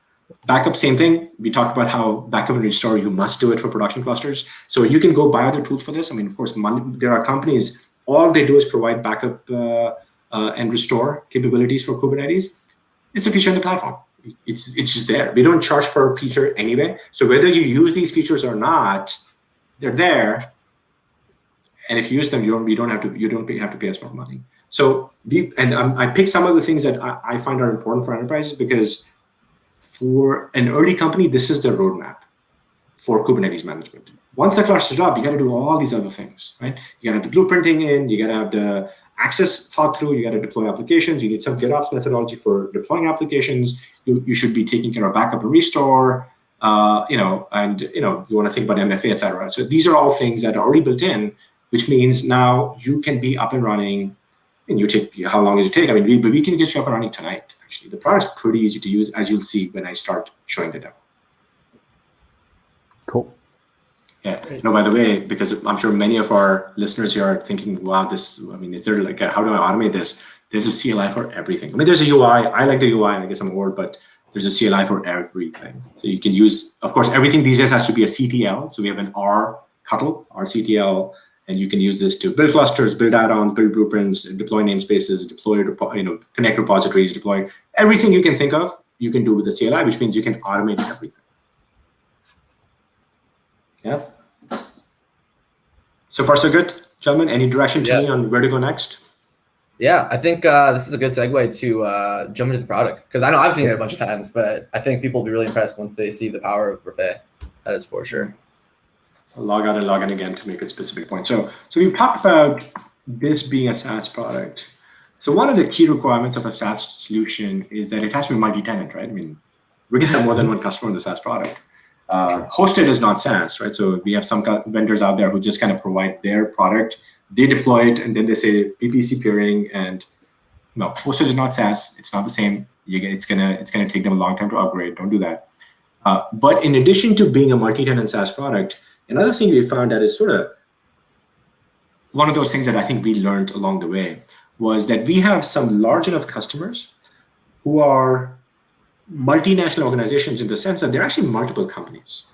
Backup, same thing. We talked about how backup and restore, you must do it for production clusters. So you can go buy other tools for this. I mean, of course, there are companies, all they do is provide backup and restore capabilities for Kubernetes. It's a feature in the platform. It's just there. We don't charge for a feature anyway. So whether you use these features or not, they're there. And if you use them, you don't have to pay us more money. So I picked some of the things that I find are important for enterprises, because for an early company, this is the roadmap for Kubernetes management. Once the cluster's up, you got to do all these other things, right? You got to have the blueprinting in, you got to have the access thought through, you got to deploy applications, you need some GitOps methodology for deploying applications, you should be taking care of backup and restore, and you want to think about MFA, et cetera. So these are all things that are already built in, which means now you can be up and running. And you take, how long does it take? I mean, we can get you up and running tonight, actually. The product's pretty easy to use, as you'll see when I start showing the demo. Cool. Yeah. No, by the way, because I'm sure many of our listeners here are thinking, wow, is there like how do I automate this? There's a CLI for everything. I mean, there's a UI. I like the UI, I guess I'm old, but there's a CLI for everything. So you can use, of course, everything these days has to be a CTL. So we have an RCTL, and you can use this to build clusters, build add-ons, build blueprints, deploy namespaces, connect repositories, deploy everything you can think of. You can do with the CLI, which means you can automate everything. Yeah. So far, so good, gentlemen. Any direction to me on where to go next? Yeah, I think this is a good segue to jump into the product, because I know I've seen it a bunch of times, but I think people will be really impressed once they see the power of Rafay. That is for sure. I'll log out and log in again to make a specific point. So we've talked about this being a SaaS product. So one of the key requirements of a SaaS solution is that it has to be multi-tenant, right? I mean, we're going to have more than one customer in the SaaS product. Hosted is not SaaS, right? So we have some vendors out there who just kind of provide their product, they deploy it, and then they say PPC peering. And no, hosted is not SaaS. It's not the same. It's gonna take them a long time to upgrade. Don't do that. But in addition to being a multi-tenant SaaS product, another thing we found that is sort of one of those things that I think we learned along the way was that we have some large enough customers who are multinational organizations in the sense that they're actually multiple companies.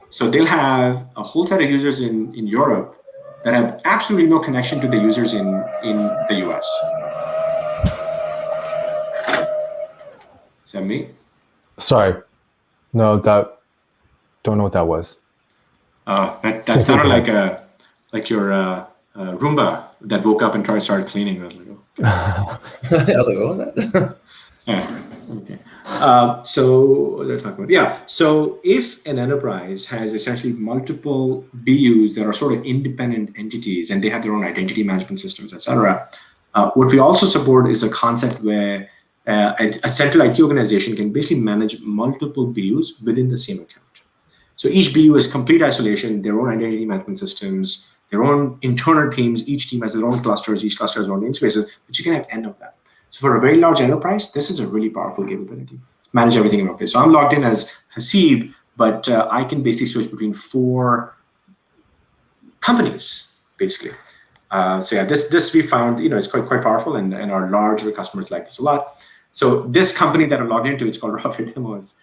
So they'll have a whole set of users in Europe that have absolutely no connection to the users in the US. Is that me? Sorry. No, don't know what that was. That sounded like your Roomba that woke up and started cleaning. I was like, oh. I was like, what was that? Yeah. Okay. So what are we talking about? Yeah. So if an enterprise has essentially multiple BUs that are sort of independent entities and they have their own identity management systems, etc., what we also support is a concept where a central IT organization can basically manage multiple BUs within the same account. So each BU is complete isolation, their own identity management systems, their own internal teams. Each team has their own clusters. Each cluster has their own namespaces, but you can have n of them. So for a very large enterprise, this is a really powerful capability. Manage everything in one place. So I'm logged in as Hasib, but I can basically switch between 4 companies, basically. So yeah, this we found, it's quite powerful, and our larger customers like this a lot. So this company that I'm logged into, it's called Rafay Demos.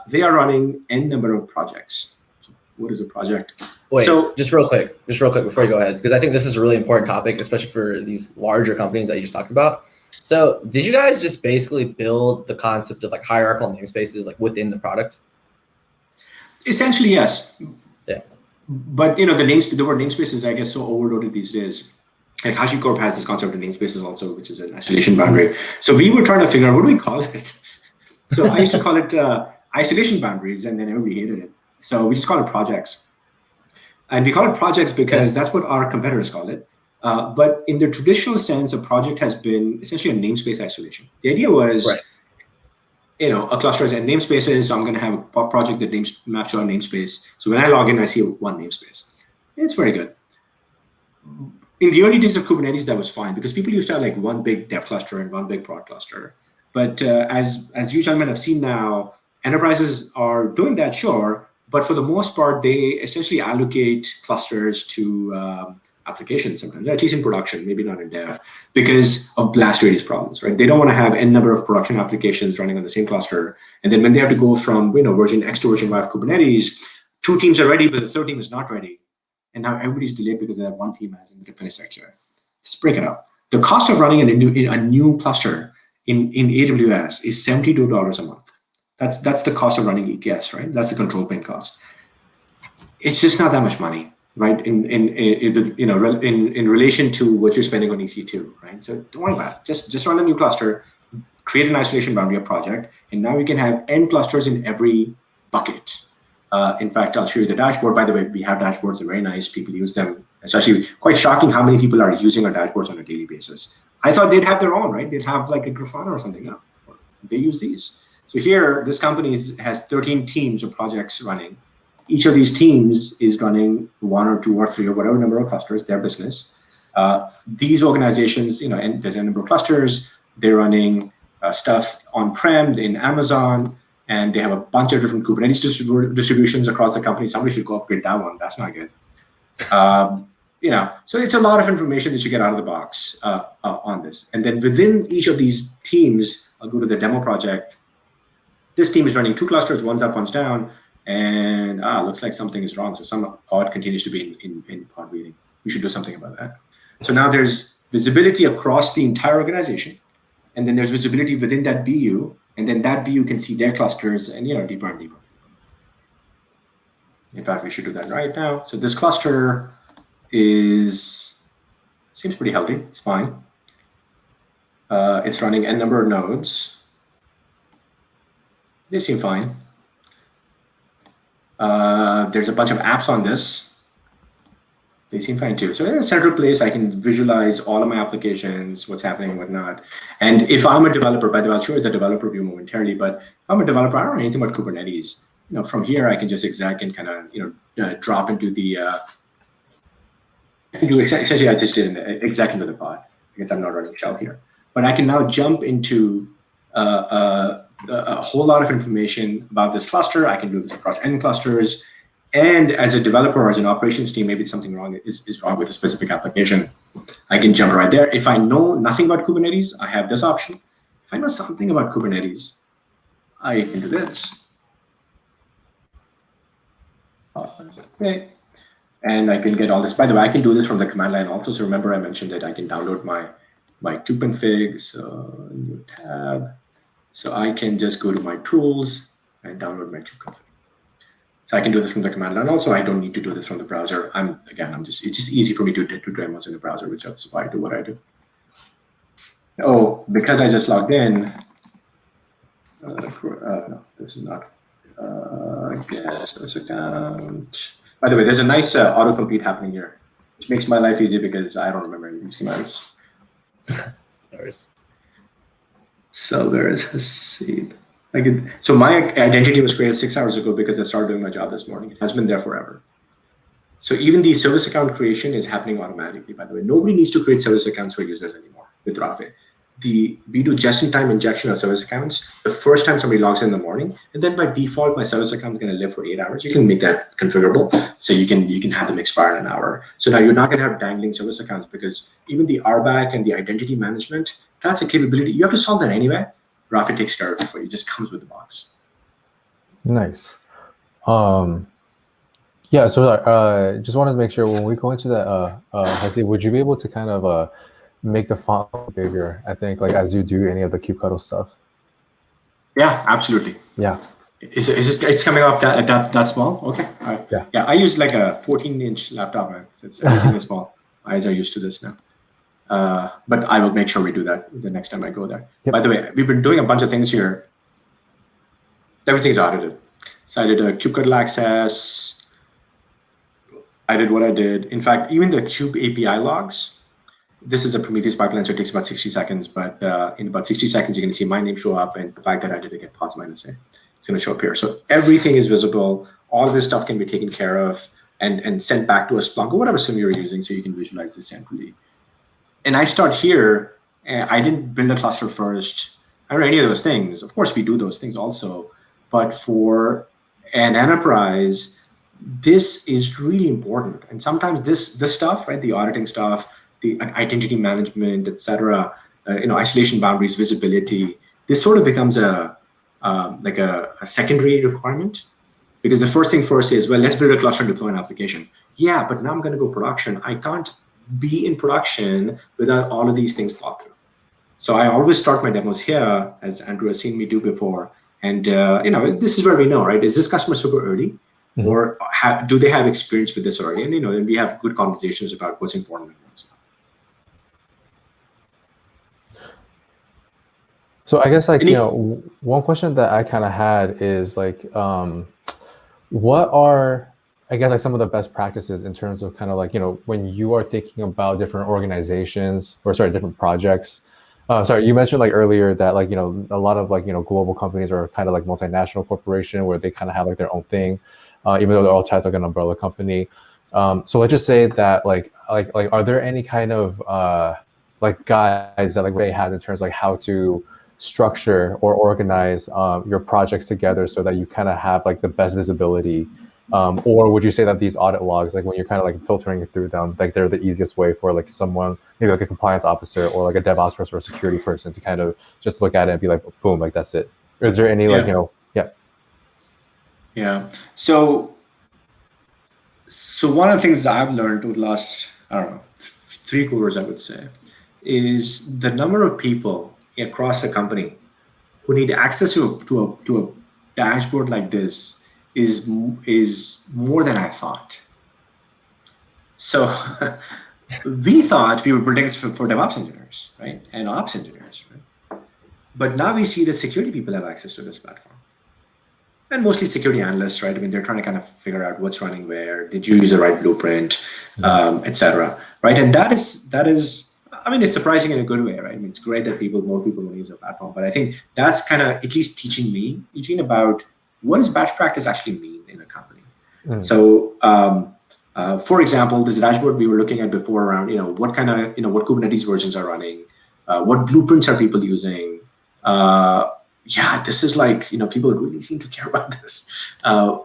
They are running n number of projects. So what is a project? Wait, just real quick before you go ahead, because I think this is a really important topic, especially for these larger companies that you just talked about. So did you guys just basically build the concept of like hierarchical namespaces like within the product? Essentially, yes. Yeah. But the word namespace is, I guess, so overloaded these days. Like HashiCorp has this concept of namespaces also, which is an isolation boundary. So we were trying to figure out, what do we call it? So I used to call it isolation boundaries, and then everybody hated it. So we just call it projects. And we call it projects because that's what our competitors call it. But in the traditional sense, a project has been essentially a namespace isolation. The idea was, a cluster has n namespaces, so I'm going to have a project that maps to our namespace. So when I log in, I see one namespace. It's very good. In the early days of Kubernetes, that was fine because people used to have like one big dev cluster and one big prod cluster. But as you gentlemen have seen now, enterprises are doing that, sure. But for the most part, they essentially allocate clusters to applications sometimes, at least in production, maybe not in dev, because of blast radius problems, right? They don't want to have n number of production applications running on the same cluster. And then when they have to go from version X to version Y of Kubernetes, 2 teams are ready, but the 3rd team is not ready. And now everybody's delayed because that one team hasn't finished that QA. Just break it up. The cost of running a new cluster in AWS is $72 a month. That's the cost of running EKS, right? That's the control plane cost. It's just not that much money, right? In relation to what you're spending on EC2, right? So don't worry about it. Just run a new cluster, create an isolation boundary project, and now we can have n clusters in every bucket. In fact, I'll show you the dashboard. By the way, we have dashboards. They're very nice. People use them. It's actually quite shocking how many people are using our dashboards on a daily basis. I thought they'd have their own, right? They'd have like a Grafana or something. No, they use these. So here, this company has 13 teams or projects running. Each of these teams is running 1 or 2 or 3 or whatever number of clusters, their business. These organizations, and there's a number of clusters. They're running stuff on-prem in Amazon. and they have a bunch of different Kubernetes distributions across the company. Somebody should go upgrade that one. That's not good. So it's a lot of information that you get out of the box on this. And then within each of these teams, I'll go to the demo project. This team is running 2 clusters, one's up, one's down, and looks like something is wrong. So some pod continues to be in pod waiting. We should do something about that. So now there's visibility across the entire organization, and then there's visibility within that BU, and then that BU can see their clusters and deeper and deeper. In fact, we should do that right now. So this cluster seems pretty healthy. It's fine. It's running n number of nodes. They seem fine. There's a bunch of apps on this. They seem fine too. So in a central place, I can visualize all of my applications, what's happening, whatnot. And if I'm a developer, by the way, I'll show you the developer view momentarily, but if I'm a developer, I don't know anything about Kubernetes. From here, I can just exec and kind of drop into the, essentially I just did an exec into the pod because I'm not running shell here. But I can now jump into a whole lot of information about this cluster. I can do this across n clusters. And as a developer or as an operations team, maybe something wrong is wrong with a specific application. I can jump right there. If I know nothing about Kubernetes, I have this option. If I know something about Kubernetes, I can do this. Okay. And I can get all this. By the way, I can do this from the command line also. So remember I mentioned that I can download my kubeconfig, so new tab. So I can just go to my tools and download my kubeconfig. So I can do this from the command line. Also, I don't need to do this from the browser. It's just easy for me to do demos in the browser, which is why I do what I do. Oh, because I just logged in. No, this is not. Guest this account. By the way, there's a nice autocomplete happening here, which makes my life easy because I don't remember any of these commands. So where is Hasib? So my identity was created 6 hours ago because I started doing my job this morning. It has been there forever. So even the service account creation is happening automatically, by the way. Nobody needs to create service accounts for users anymore with Rafay. We do just-in-time injection of service accounts the first time somebody logs in the morning, and then by default, my service account is going to live for 8 hours. You can make that configurable, so you can have them expire in an hour. So now you're not going to have dangling service accounts because even the RBAC and the identity management, that's a capability. You have to solve that anyway. Rafay takes care of it for you. It just comes with the box. Nice. Yeah, so just wanted to make sure when we go into that, Hasib, would you be able to kind of make the font bigger, I think, like as you do any of the kubectl stuff? Yeah, absolutely. Yeah. It's coming off that small? Okay. All right. Yeah, I use like a 14-inch laptop, man. So it's everything is small. Eyes are used to this now. But I will make sure we do that the next time I go there. Yep. By the way, we've been doing a bunch of things here. Everything's audited. So I did a kubectl access. I did what I did. In fact, even the kube API logs, this is a Prometheus pipeline, so it takes about 60 seconds. But in about 60 seconds, you're going to see my name show up and the fact that I did it get pods minus A. It's going to show up here. So everything is visible. All this stuff can be taken care of and sent back to a Splunk or whatever sim you're using so you can visualize this centrally. And I start here. I didn't build a cluster first. I don't know any of those things. Of course, we do those things also. But for an enterprise, this is really important. And sometimes this stuff, right, the auditing stuff, the identity management, et cetera, isolation boundaries, visibility, this sort of becomes a secondary requirement. Because the first thing first is, well, let's build a cluster and deploy an application. Yeah, but now I'm going to go production. I can't be in production without all of these things thought through. So I always start my demos here, as Andrew has seen me do before. And this is where we know, right? Is this customer super early? Mm-hmm. Or do they have experience with this already? And then we have good conversations about what's important and what's not. So I guess one question that I kind of had is what are, I guess, some of the best practices in terms of kind of when you are thinking about different organizations or different projects. You mentioned earlier that a lot of global companies are kind of multinational corporation where they kind of have their own thing, even though they're all tied an umbrella company. So let's just say that are there any kind of guides that Ray has in terms how to structure or organize your projects together so that you kind of have like the best visibility? Or would you say that these audit logs, like when you're kind of like filtering through them, like they're the easiest way for like someone, maybe like a compliance officer or like a DevOps person or a security person to kind of just look at it and be like, boom, like that's it? Or is there any like, Yeah. So one of the things I've learned over the last, I don't know, 3 quarters, I would say, is the number of people across the company who need access to a dashboard like this is more than I thought. So we thought we were building this for DevOps engineers, right, and ops engineers, right? But now we see that security people have access to this platform, and mostly security analysts, right? I mean, they're trying to kind of figure out what's running where. Did you use the right blueprint, etc. Right? And that is. I mean, it's surprising in a good way, right? I mean, it's great that more people want to use the platform, but I think that's kind of at least teaching me, Eugene, about what does best practice actually mean in a company. So, for example, this dashboard we were looking at before around, what kind of, what Kubernetes versions are running, what blueprints are people using. This is like, people really seem to care about this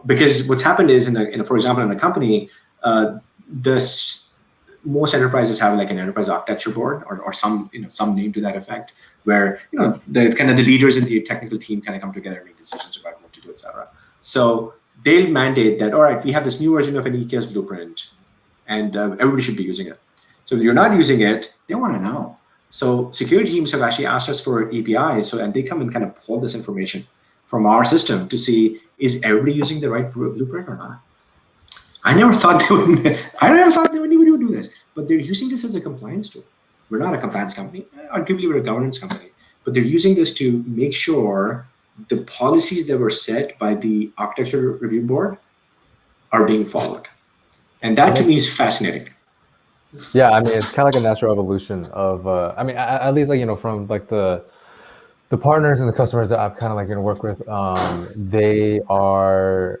because what's happened is, for example, in a company, most enterprises have like an enterprise architecture board or some name to that effect, where the kind of the leaders in the technical team kind of come together and make decisions about what to do, etc. So they'll mandate that, all right, we have this new version of an EKS blueprint, and everybody should be using it. So if you're not using it, they want to know. So security teams have actually asked us for APIs, and they come and kind of pull this information from our system to see, is everybody using the right blueprint or not? I never thought anybody would do this, but they're using this as a compliance tool. We're not a compliance company. Arguably, we're a governance company, but they're using this to make sure the policies that were set by the architecture review board are being followed. And that to me is fascinating. Yeah, I mean, it's kind of like a natural evolution of, I mean, at least like, from like the partners and the customers that I've kind of like work with, they are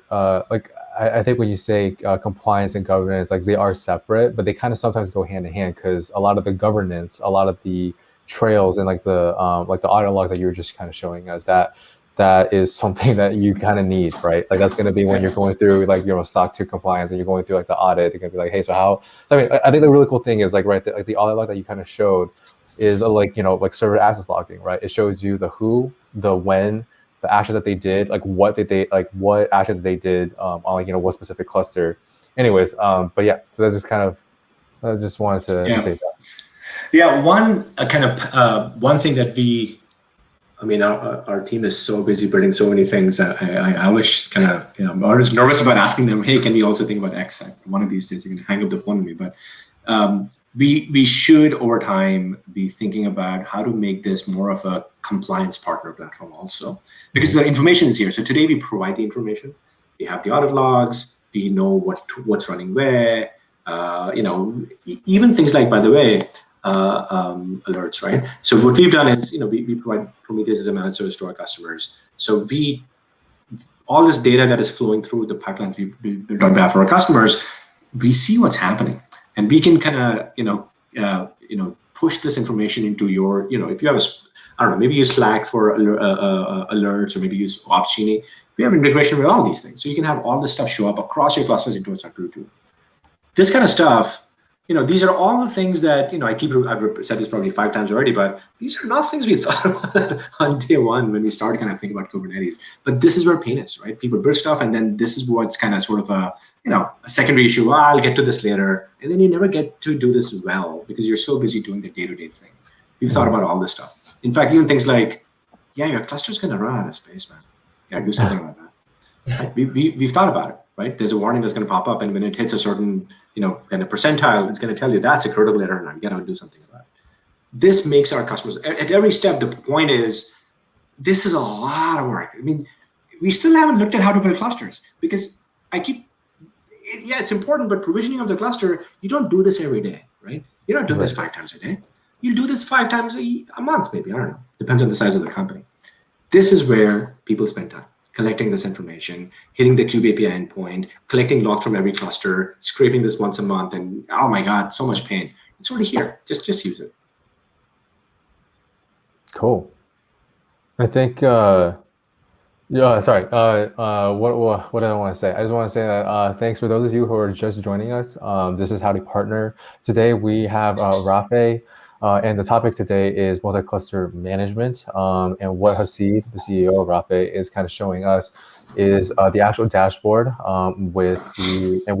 like, I think when you say compliance and governance, like they are separate, but they kind of sometimes go hand in hand, because a lot of the governance, a lot of the trails and like the audit log that you were just kind of showing us, that is something that you kind of need, right? Like that's going to be when you're going through like SOC 2 compliance and you're going through like the audit. They're going to be like, hey, so how? So I mean, I think the really cool thing is like, right, like the audit log that you kind of showed is like like server access logging, right? It shows you the who, the when, the action that they did, like what action that they did on like what specific cluster. Anyways, but yeah, so that's just kind of, I just wanted to say that. Yeah, one thing that I mean, our team is so busy building so many things that I wish kind of, I'm always nervous about asking them, hey, can we also think about X? One of these days you're going to hang up the phone on me, but we should over time be thinking about how to make this more of a compliance partner platform also, because the information is here. So today we provide the information, we have the audit logs, we know what's running where, even things like, by the way, alerts, right? So what we've done is, we provide Prometheus as a managed service to our customers. So all this data that is flowing through the pipelines we built on behalf of our customers, we see what's happening, and we can kind of, push this information into your, if you have I don't know, maybe use Slack for alerts, or maybe use Opsgenie. We have integration with all these things, so you can have all this stuff show up across your clusters into a Structure tool. This kind of stuff. These are all the things that, I've said this probably 5 times already, but these are not things we thought about on day one when we started kind of thinking about Kubernetes. But this is where pain is, right? People build stuff, and then this is what's kind of sort of a secondary issue. Well, I'll get to this later. And then you never get to do this well because you're so busy doing the day-to-day thing. We've thought about all this stuff. In fact, even things like, your cluster's going to run out of space, man. You got to do something about that. Right? We've thought about it. Right? There's a warning that's going to pop up, and when it hits a certain, kind of percentile, it's going to tell you that's a critical error, and you got to do something about it. This makes our customers, at every step, the point is, this is a lot of work. I mean, we still haven't looked at how to build clusters, because it's important, but provisioning of the cluster, you don't do this every day, right? You don't do this 5 times a day. You do this 5 times a month, maybe, I don't know. Depends on the size of the company. This is where people spend time. Collecting this information, hitting the Kube API endpoint, collecting logs from every cluster, scraping this once a month, and oh my God, so much pain. It's already here. Just use it. Cool. I think, sorry. What did I want to say? I just want to say that thanks for those of you who are just joining us. This is Howdy Partner. Today we have Rafay, and the topic today is multi-cluster management. And what Hasid, the CEO of Rafay, is kind of showing us is the actual dashboard and we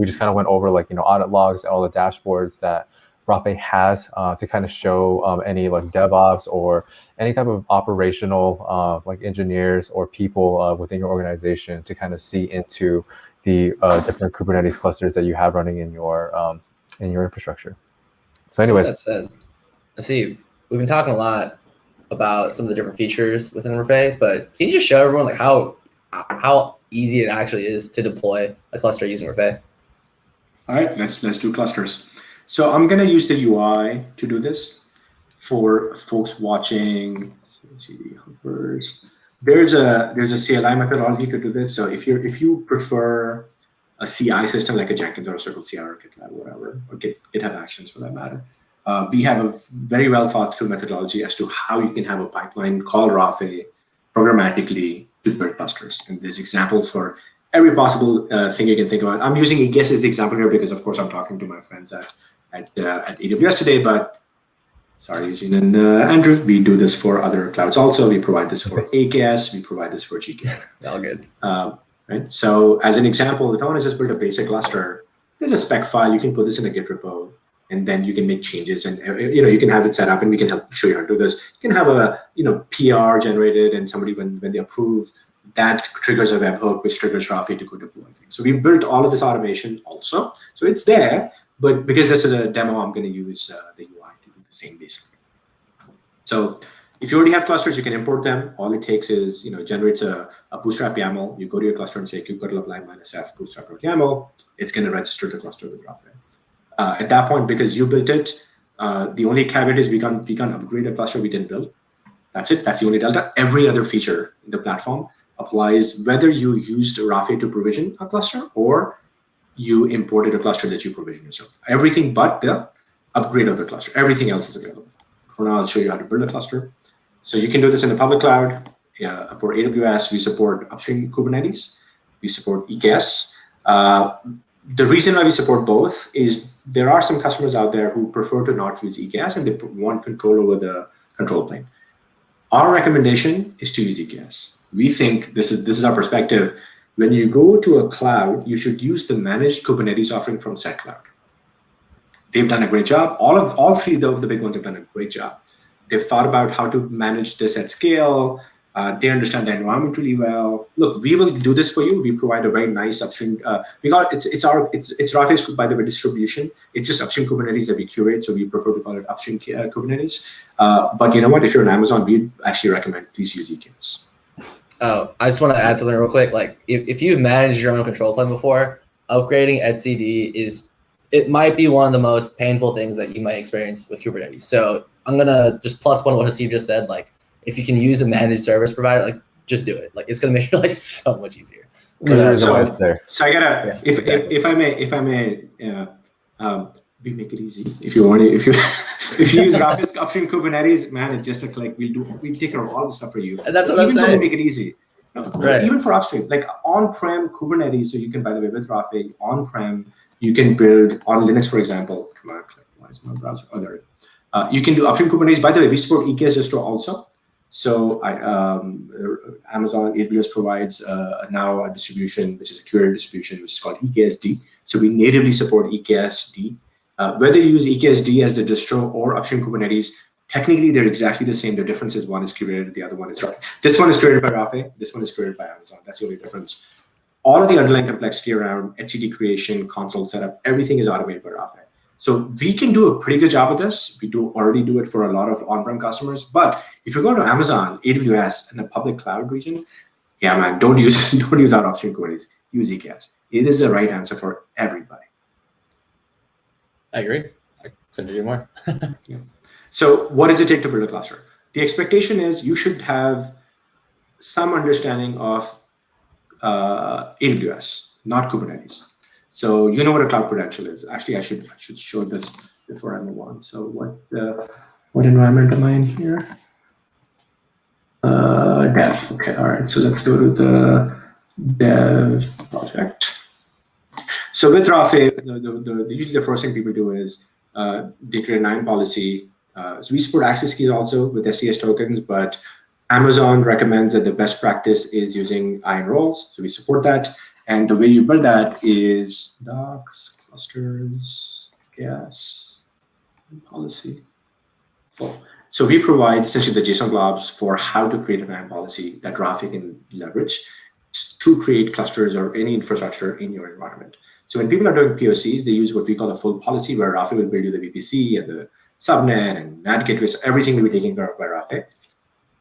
just kind of went over like, audit logs, all the dashboards that Rafay has to kind of show any like DevOps or any type of operational like engineers or people within your organization to kind of see into the different Kubernetes clusters that you have running in your infrastructure. So anyways. So with that said, I see we've been talking a lot about some of the different features within Rafay, but can you just show everyone like how easy it actually is to deploy a cluster using Rafay? All right, let's do clusters. So I'm going to use the UI to do this for folks watching. CD helpers. There's a CLI methodology to do this. So if you prefer a CI system like a Jenkins or a Circle CI or GitLab, whatever, or GitHub Actions for that matter, we have a very well thought through methodology as to how you can have a pipeline called Rafay programmatically to build clusters. And there's examples for every possible thing you can think about. I'm using EKS as the example here because, of course, I'm talking to my friends at AWS today, but sorry, Eugene and Andrew, we do this for other clouds also. We provide this for AKS, we provide this for GK. All good. Right. So as an example, if I want to just build a basic cluster, there's a spec file. You can put this in a Git repo, and then you can make changes, and you can have it set up, and we can help show you how to do this. You can have a PR generated, and somebody when they approve, that triggers a webhook, which triggers Rafay to go deploy things. So we built all of this automation also. So it's there. But because this is a demo, I'm going to use the UI to do the same basically. So if you already have clusters, you can import them. All it takes is, generates a bootstrap YAML. You go to your cluster and say kubectl apply -f bootstrap.yaml. It's going to register the cluster with Rafay. At that point, because you built it, the only caveat is we can't upgrade a cluster we didn't build. That's it. That's the only delta. Every other feature in the platform applies whether you used Rafay to provision a cluster or you imported a cluster that you provision yourself. Everything but the upgrade of the cluster. Everything else is available. For now, I'll show you how to build a cluster. So you can do this in the public cloud. For AWS, we support upstream Kubernetes. We support EKS. The reason why we support both is there are some customers out there who prefer to not use EKS and they want control over the control plane. Our recommendation is to use EKS. We think this is our perspective. When you go to a cloud, you should use the managed Kubernetes offering from SetCloud. They've done a great job. All three of the big ones have done a great job. They've thought about how to manage this at scale. They understand the environment really well. Look, we will do this for you. We provide a very nice upstream. It's Rafay's, by the way, distribution. It's just upstream Kubernetes that we curate, so we prefer to call it upstream Kubernetes. But you know what? If you're on Amazon, we actually recommend please use EKS. Oh, I just want to add something real quick. Like if you've managed your own control plane before, upgrading etcd it might be one of the most painful things that you might experience with Kubernetes. So I'm gonna just plus one what Hasid just said. Like if you can use a managed service provider, like just do it. Like it's gonna make your life so much easier. So I gotta if I may we make it easy. If you want to, if you use Rafay's upstream Kubernetes, man, it's just a click. We'll take care of all the stuff for you. And that's what I'm saying. Even though we make it easy. Right. Even for upstream, like on-prem Kubernetes, so you can, by the way, with Rafay, on-prem, you can build on Linux, for example. Come on, why is my browser? Oh, there it is. You can do upstream Kubernetes. By the way, we support EKS distro also. So Amazon AWS provides now a distribution, which is a curated distribution, which is called EKSD. So we natively support EKSD. Whether you use EKSD as the distro or upstream Kubernetes, technically they're exactly the same. The difference is one is curated, the other one is Rafay. This one is curated by Rafay. This one is curated by Amazon. That's the only difference. All of the underlying complexity around etcd creation, console setup, everything is automated by Rafay. So we can do a pretty good job of this. We already do it for a lot of on-prem customers. But if you go to Amazon, AWS, and the public cloud region, yeah, man, don't use our upstream Kubernetes. Use EKS. It is the right answer for everybody. I agree. I couldn't agree more. Yeah. So what does it take to build a cluster? The expectation is you should have some understanding of AWS, not Kubernetes. So you know what a cloud credential is. Actually, I should show this before I move on. So what environment am I in here? Dev. Okay, all right. So let's go to the dev project. So with Rafay, usually the first thing people do is they create an IAM policy. So we support access keys also with SES tokens, but Amazon recommends that the best practice is using IAM roles. So we support that. And the way you build that is docs, clusters, gas, policy, full. So we provide essentially the JSON blobs for how to create an IAM policy that Rafay can leverage to create clusters or any infrastructure in your environment. So when people are doing POCs, they use what we call a full policy, where Rafay will build you the VPC and the subnet and NAT gateways. Everything will be taken care of by Rafay.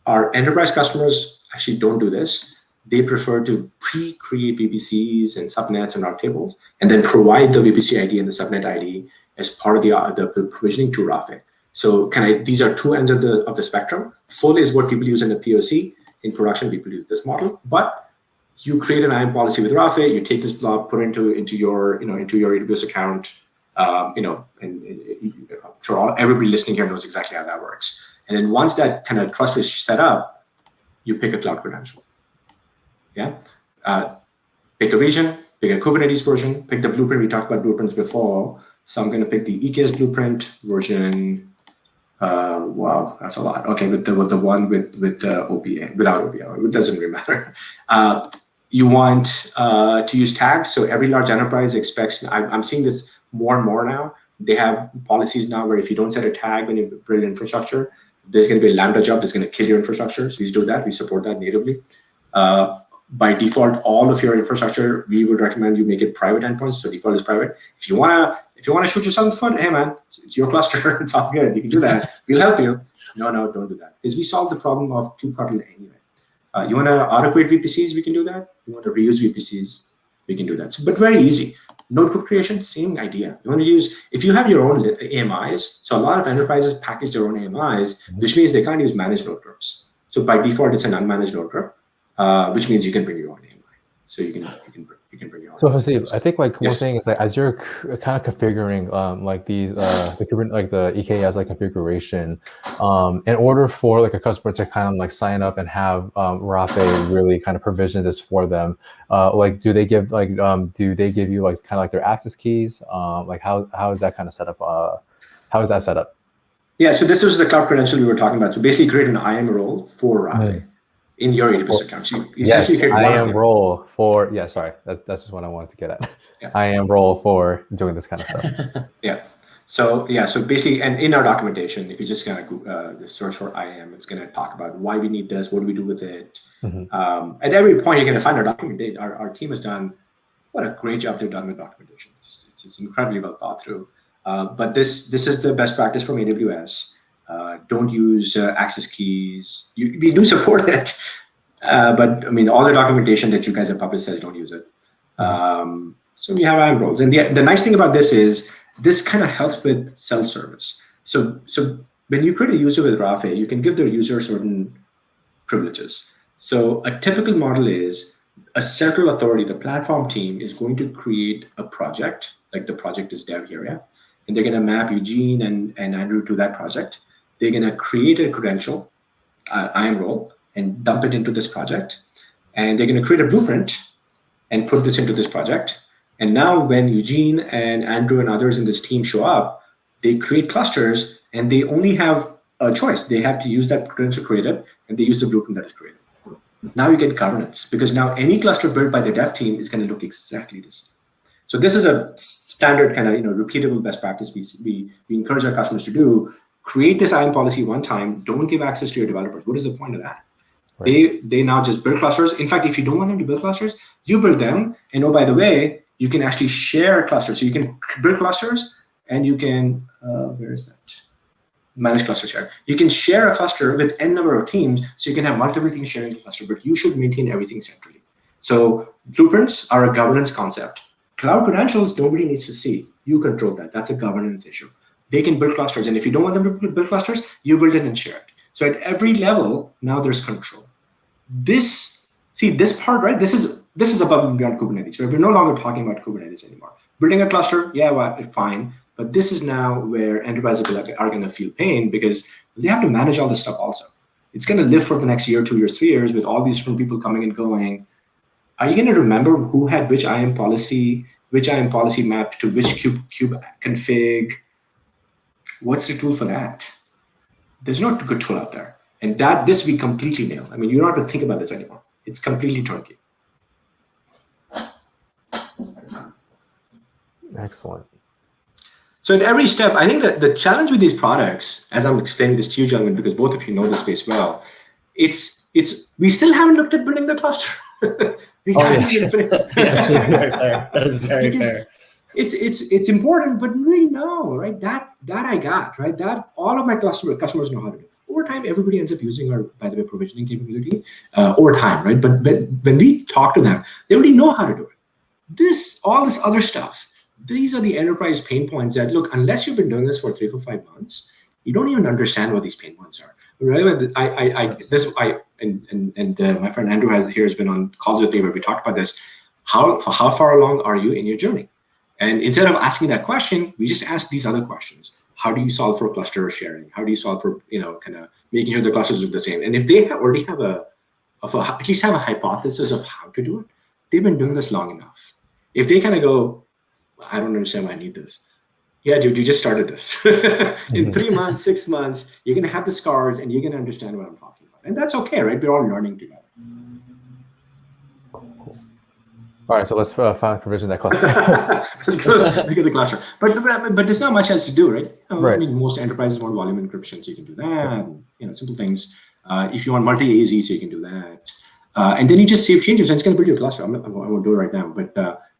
Our enterprise customers actually don't do this. They prefer to pre-create VPCs and subnets and route tables, and then provide the VPC ID and the subnet ID as part of the provisioning to Rafay. So these are two ends of the spectrum. Full is what people use in the POC. In production, people use this model, but you create an IAM policy with Rafay. You take this blob, put it into your AWS account. And I'm sure everybody listening here knows exactly how that works. And then once that kind of cluster is set up, you pick a cloud credential. Yeah, pick a region, pick a Kubernetes version, pick the blueprint. We talked about blueprints before, so I'm going to pick the EKS blueprint version. Wow, that's a lot. Okay, with the one with OPA, without OPA, it doesn't really matter. You want to use tags. So every large enterprise expects, I'm seeing this more and more now. They have policies now where if you don't set a tag when you build infrastructure, there's going to be a Lambda job that's going to kill your infrastructure. So please do that. We support that natively. By default, all of your infrastructure, we would recommend you make it private endpoints. So default is private. If you wanna shoot yourself in the foot, hey man, it's your cluster. It's all good. You can do that. We'll help you. No, don't do that, because we solved the problem of kubectl anyway. You want to auto-create VPCs? We can do that. You want to reuse VPCs? We can do that. So, but very easy. Notebook creation, same idea. You want to use, if you have your own AMIs, so a lot of enterprises package their own AMIs, which means they can't use managed node groups. So by default, it's an unmanaged node group, which means you can bring your own AMI. So you can bring your own. So Jose, I think like one thing is that as you're kind of configuring like these the EKS like configuration, in order for like a customer to kind of like sign up and have Rafay really kind of provision this for them, like do they give you like kind of like their access keys? Like how is that kind of set up? How is that set up? Yeah, so this was the cloud credential we were talking about. So basically create an IAM role for Rafay. In your AWS account. So yes, I am role for, sorry, that's just what I wanted to get at. Yeah. I am role for doing this kind of stuff. Yeah. So basically, and in our documentation, if you just kind of search for IAM, it's going to talk about why we need this, what do we do with it. Mm-hmm. At every point, you're going to find our documentation. Our team has done, what a great job they've done with documentation. It's incredibly well thought through. But this is the best practice from AWS. Don't use access keys. We do support it, but I mean, all the documentation that you guys have published says don't use it. So we have IAM roles, and the nice thing about this is this kind of helps with self-service. So when you create a user with Rafay, you can give the user certain privileges. So a typical model is a central authority, the platform team, is going to create a project, like the project is dev here, yeah, and they're going to map Eugene and Andrew to that project. They're going to create a credential, IAM role, and dump it into this project. And they're going to create a blueprint and put this into this project. And now when Eugene and Andrew and others in this team show up, they create clusters, and they only have a choice. They have to use that credential created, and they use the blueprint that is created. Now you get governance, because now any cluster built by the dev team is going to look exactly the same. So this is a standard kind of repeatable best practice we encourage our customers to do. Create this IAM policy one time. Don't give access to your developers. What is the point of that? Right. They now just build clusters. In fact, if you don't want them to build clusters, you build them. And oh, by the way, you can actually share clusters. So you can build clusters, and you can, where is that? Manage cluster share. You can share a cluster with n number of teams, so you can have multiple teams sharing the cluster, but you should maintain everything centrally. So blueprints are a governance concept. Cloud credentials, nobody needs to see. You control that. That's a governance issue. They can build clusters, and if you don't want them to build clusters, you build it and share it. So at every level, now there's control. This part, right? This is above and beyond Kubernetes. So we're no longer talking about Kubernetes anymore. Building a cluster, fine. But this is now where enterprises are going to feel pain, because they have to manage all this stuff also. It's going to live for the next year, 2 years, 3 years with all these different people coming and going. Are you going to remember who had which IAM policy mapped to which kube config? What's the tool for that? There's no good tool out there. And this we completely nail. I mean, you don't have to think about this anymore. It's completely turnkey. Excellent. So at every step, I think that the challenge with these products, as I'm explaining this to you, gentlemen, because both of you know the space well, we still haven't looked at building the cluster. That is very fair. It's important, but really no, right? That I got, right? That all of my customers know how to do. Over time, everybody ends up using our, by the way, provisioning capability over time, right? But when we talk to them, they already know how to do it. All this other stuff, these are the enterprise pain points that, look, unless you've been doing this for 3 or 5 months, you don't even understand what these pain points are. Right? My friend Andrew has been on calls with me where we talked about this. How far along are you in your journey? And instead of asking that question, we just ask these other questions. How do you solve for cluster sharing? How do you solve for kind of making sure the clusters look the same? And if they already have at least have a hypothesis of how to do it, they've been doing this long enough. If they kind of go, I don't understand why I need this. Yeah, dude, you just started this. In 3 months, 6 months, you're going to have the scars and you're going to understand what I'm talking about. And that's okay, right? We're all learning together. Cool. All right, so let's finally provision that cluster. Let's go look at the cluster. But there's not much else to do, right? Right. I mean, most enterprises want volume encryption, so you can do that. Simple things. If you want multi-AZ, so you can do that. And then you just save changes, and it's going to build your cluster. I won't do it right now, but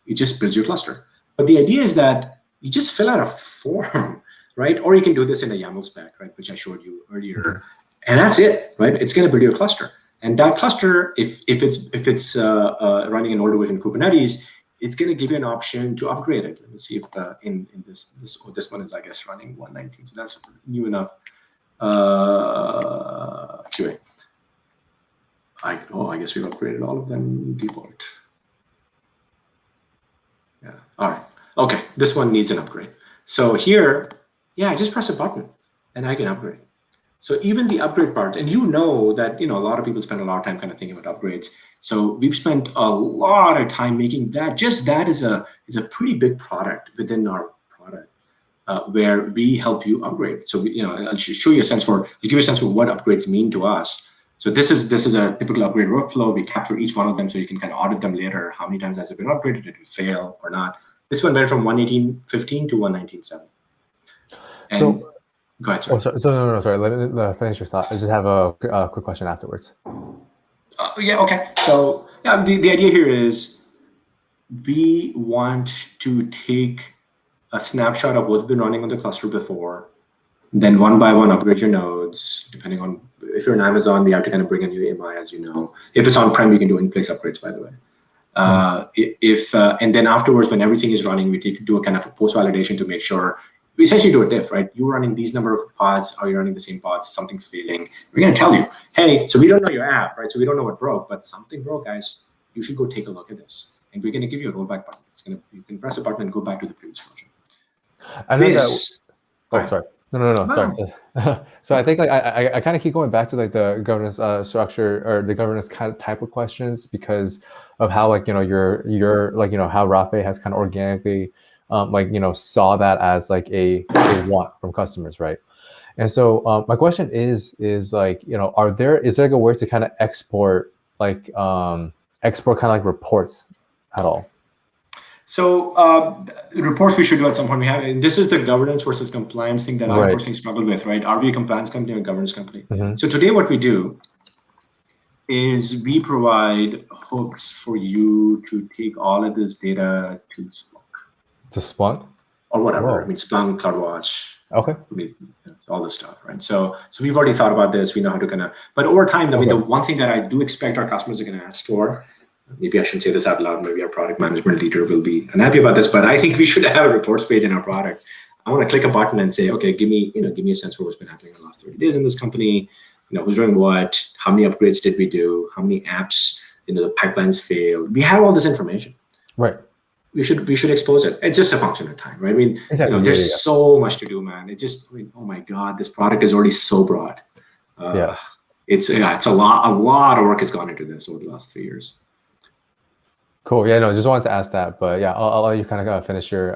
it just builds your cluster. But the idea is that you just fill out a form, right? Or you can do this in a YAML spec, right, which I showed you earlier, and that's it, right? It's going to build your cluster, and that cluster, if it's running an older version Kubernetes, it's going to give you an option to upgrade it. Let me see if in this one is, I guess, running 119, so that's new enough. QA. I guess we've upgraded all of them default. Yeah. All right. Okay. This one needs an upgrade. So here, I just press a button and I can upgrade. So even the upgrade part, and you know that a lot of people spend a lot of time kind of thinking about upgrades. So we've spent a lot of time making that. Just that is a pretty big product within our product where we help you upgrade. So I'll show you a sense for, give you a sense for what upgrades mean to us. So this is a typical upgrade workflow. We capture each one of them so you can kind of audit them later. How many times has it been upgraded? Did it fail or not? This one went from 118.15 to 119.7. So go ahead. Sorry. No, sorry. Let me finish your thought. I just have a quick question afterwards. Okay. So the idea here is we want to take a snapshot of what's been running on the cluster before, then one by one upgrade your nodes, depending on, if you're on Amazon, we have to kind of bring a new AMI, as you know. If it's on-prem, we can do in-place upgrades, by the way. And then afterwards, when everything is running, we do a kind of a post-validation to make sure, we essentially do a diff, right? You're running these number of pods, are you running the same pods, something's failing. We're gonna tell you, hey, so we don't know your app, right? So we don't know what broke, but something broke, guys. You should go take a look at this. And we're gonna give you a rollback button. You can press a button and go back to the previous version. I know sorry. No, sorry. So I think I kind of keep going back to the governance structure or the governance kind of type of questions because of how your how Rafay has kind of organically saw that as a want from customers, right? And so my question is is there a way to kind of export kind of reports at all? So reports we should do at some point. This is the governance versus compliance thing that I personally struggle with, right? Are we a compliance company or a governance company? Mm-hmm. So today what we do is we provide hooks for you to take all of this data to Splunk. To Splunk? Or whatever. Whoa. I mean, Splunk, CloudWatch. Okay. I mean, all this stuff, right? So we've already thought about this. We know how to kind of, but over time, I mean, the one thing that I do expect our customers are going to ask for, maybe I shouldn't say this out loud, maybe our product management leader will be unhappy about this, but I think we should have a reports page in our product. I want to click a button and say, okay, give me a sense for what's been happening in the last 30 days in this company, who's doing what, how many upgrades did we do, how many apps, the pipelines failed. We have all this information. Right. We should expose it. It's just a function of time, right? I mean, exactly. There's so much to do, man. It just, oh my God, this product is already so broad. it's a lot of work has gone into this over the last 3 years. Cool. Yeah, no, just wanted to ask that, but yeah, I'll let you kind of finish your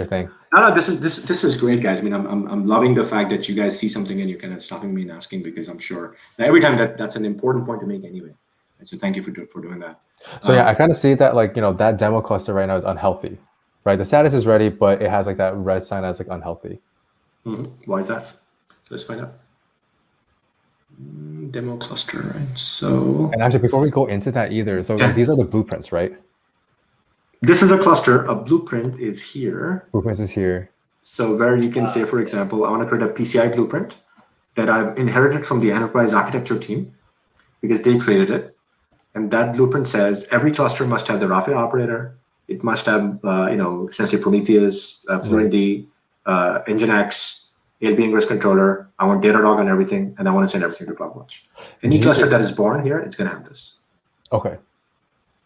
thing. No, this is great, guys. I mean, I'm loving the fact that you guys see something and you're kind of stopping me and asking, because I'm sure that every time that's an important point to make anyway. And so thank you for doing that. So yeah, I kind of see that, like, that demo cluster right now is unhealthy, right? The status is ready, but it has like that red sign as like unhealthy. Why is that? So let's find out. Demo cluster, right? So, and actually, before we go into that either, so like, these are the blueprints, right? This is a cluster. A blueprint is here. Blueprints is here. So where you can say, for example, I want to create a PCI blueprint that I've inherited from the enterprise architecture team because they created it. And that blueprint says every cluster must have the Rafay operator. It must have, essentially Prometheus, Fluentd, Nginx, ALB ingress controller. I want Datadog on everything, and I want to send everything to CloudWatch. Any cluster that is born here, it's going to have this. Okay.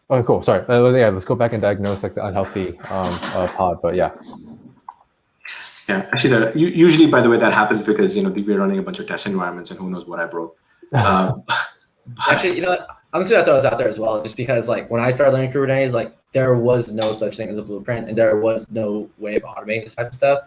Oh, cool. Sorry. Yeah, let's go back and diagnose like the unhealthy pod. But yeah. Yeah, actually, usually, by the way, that happens because we're running a bunch of test environments, and who knows what I broke. Actually, you know what? I'm just gonna throw this out there as well, just because like when I started learning Kubernetes, like there was no such thing as a blueprint, and there was no way of automating this type of stuff.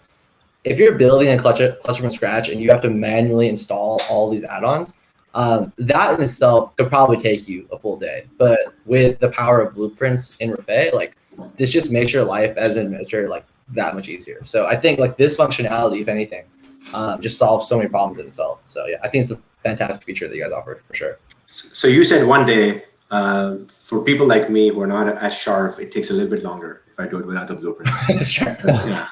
If you're building a cluster from scratch and you have to manually install all these add-ons, that in itself could probably take you a full day. But with the power of blueprints in Rafay, like this just makes your life as an administrator like that much easier. So I think like this functionality, if anything, just solves so many problems in itself. So yeah, I think it's a fantastic feature that you guys offered for sure. So you said one day, for people like me who are not as sharp, it takes a little bit longer if I do it without the blueprints. Sure. Yeah.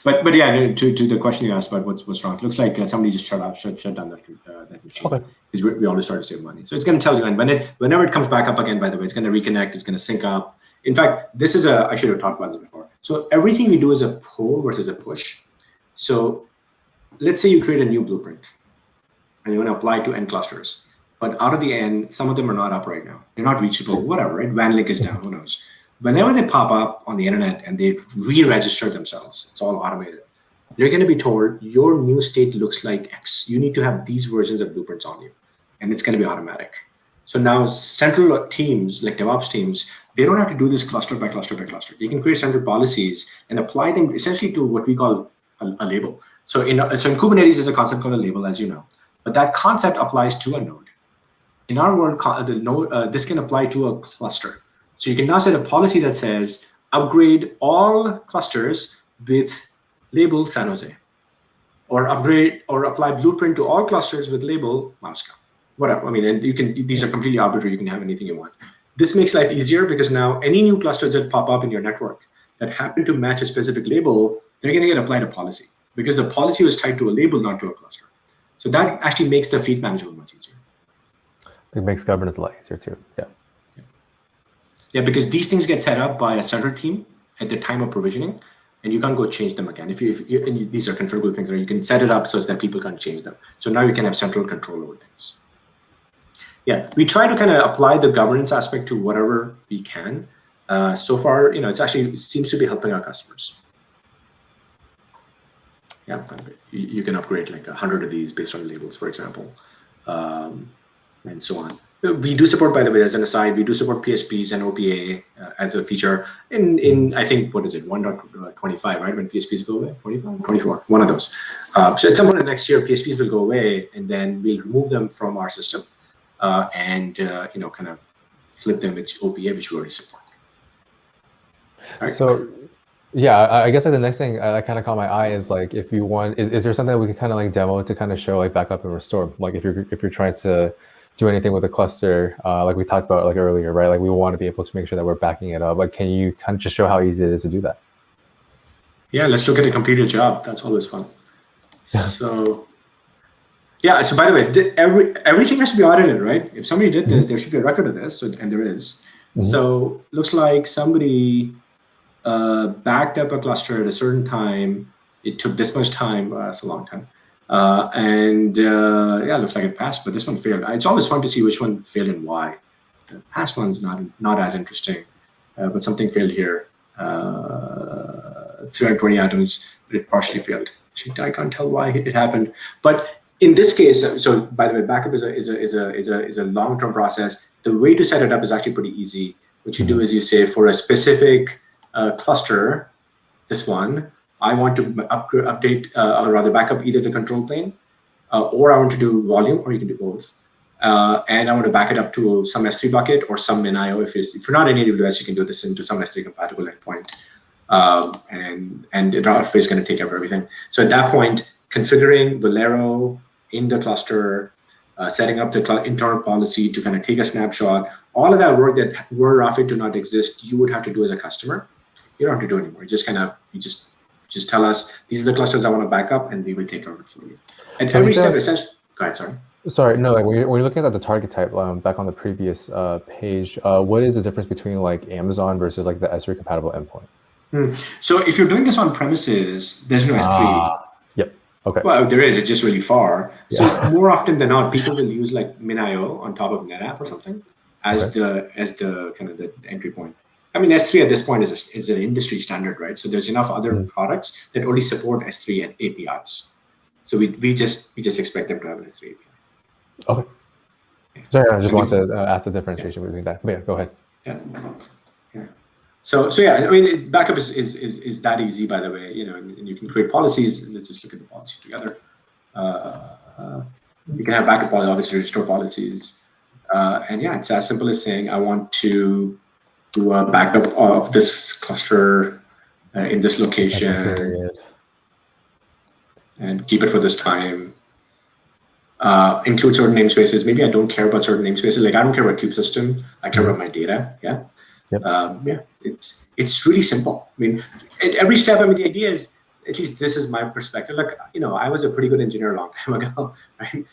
But yeah, to the question you asked about what's wrong, it looks like somebody just shut down that machine, because we always try to save money. So it's going to tell you, and whenever it comes back up again, by the way, it's going to reconnect, it's going to sync up. In fact, this is I should have talked about this before. So everything we do is a pull versus a push. So let's say you create a new blueprint and you want to apply to N clusters, but out of the N, some of them are not up right now. They're not reachable, whatever, right? WAN link is down, who knows? Whenever they pop up on the internet and they re-register themselves, it's all automated. They're going to be told your new state looks like X. You need to have these versions of blueprints on you, and it's going to be automatic. So now central teams like DevOps teams, they don't have to do this cluster by cluster by cluster. They can create central policies and apply them essentially to what we call a label. So in Kubernetes, there's a concept called a label, as you know, but that concept applies to a node. In our world, the node, this can apply to a cluster. So you can now set a policy that says upgrade all clusters with label San Jose, or upgrade or apply blueprint to all clusters with label Moscow. Whatever. I mean, and you can. These are completely arbitrary. You can have anything you want. This makes life easier because now any new clusters that pop up in your network that happen to match a specific label, they're going to get applied a policy because the policy was tied to a label, not to a cluster. So that actually makes the fleet management much easier. It makes governance a lot easier too. Yeah. Yeah, because these things get set up by a central team at the time of provisioning, and you can't go change them again. These are configurable things, right? You can set it up so that people can't change them. So now you can have central control over things. Yeah, we try to kind of apply the governance aspect to whatever we can. So far, it seems to be helping our customers. Yeah, you can upgrade like 100 of these based on labels, for example, and so on. We do support, by the way, as an aside, we do support PSPs and OPA as a feature in I think, what is it, 1.25, right? When PSPs go away, 25, 24, one of those. So at some point next year, PSPs will go away, and then we'll remove them from our system and kind of flip them with OPA, which we already support. Right. So yeah, I guess like the next thing that kind of caught my eye is like, if you want, is there something that we can kind of like demo to kind of show like backup and restore? Like if you're trying to do anything with a cluster, like we talked about like earlier, right? Like we want to be able to make sure that we're backing it up. Like, can you kind of just show how easy it is to do that? Yeah, let's look at a completed job. That's always fun. So yeah, so by the way, everything has to be audited, right? If somebody did this, there should be a record of this, and there is. So looks like somebody backed up a cluster at a certain time. It took this much time. That's a long time. Yeah, looks like it passed, but this one failed. It's always fun to see which one failed and why. The past one's not as interesting, but something failed here. 320 items, but it partially failed. I can't tell why it happened. But in this case, so by the way, backup is a long-term process. The way to set it up is actually pretty easy. What you do is you say for a specific cluster, this one, I want to update or rather backup either the control plane or I want to do volume, or you can do both. And I want to back it up to some S3 bucket or some MinIO. If you're not in AWS, you can do this into some S3 compatible endpoint. And Rafay is going to take care of everything. So at that point, configuring Valero in the cluster, setting up the internal policy to kind of take a snapshot, all of that work that were Rafay do not exist, you would have to do as a customer. You don't have to do it anymore. You just tell us, these are the clusters I want to back up, and we will take care of it for you. And every step, essentially, go ahead, sorry. Sorry, no, like when you're looking at the target type back on the previous page, what is the difference between like Amazon versus like the S3 compatible endpoint? So if you're doing this on premises, there's no S3. Yep. Okay. Well, there is. It's just really far. So more often than not, people will use like MinIO on top of NetApp or something as the kind of the entry point. I mean, S3 at this point is an industry standard, right? So there's enough other products that only support S3 and APIs. So we just expect them to have an S3 API. Okay. Sorry, I just want to ask the differentiation between that. But yeah, go ahead. Yeah. So yeah, I mean, backup is that easy, by the way. And you can create policies. Let's just look at the policy together. You can have backup policies, obviously restore policies, and yeah, it's as simple as saying I want to do a backup of this cluster in this location and keep it for this time. Include certain namespaces. Maybe I don't care about certain namespaces. Like I don't care about kube system. I care about my data. Yeah. Yep. It's really simple. I mean, at every step. I mean, the idea is, at least this is my perspective. Like, I was a pretty good engineer a long time ago, right?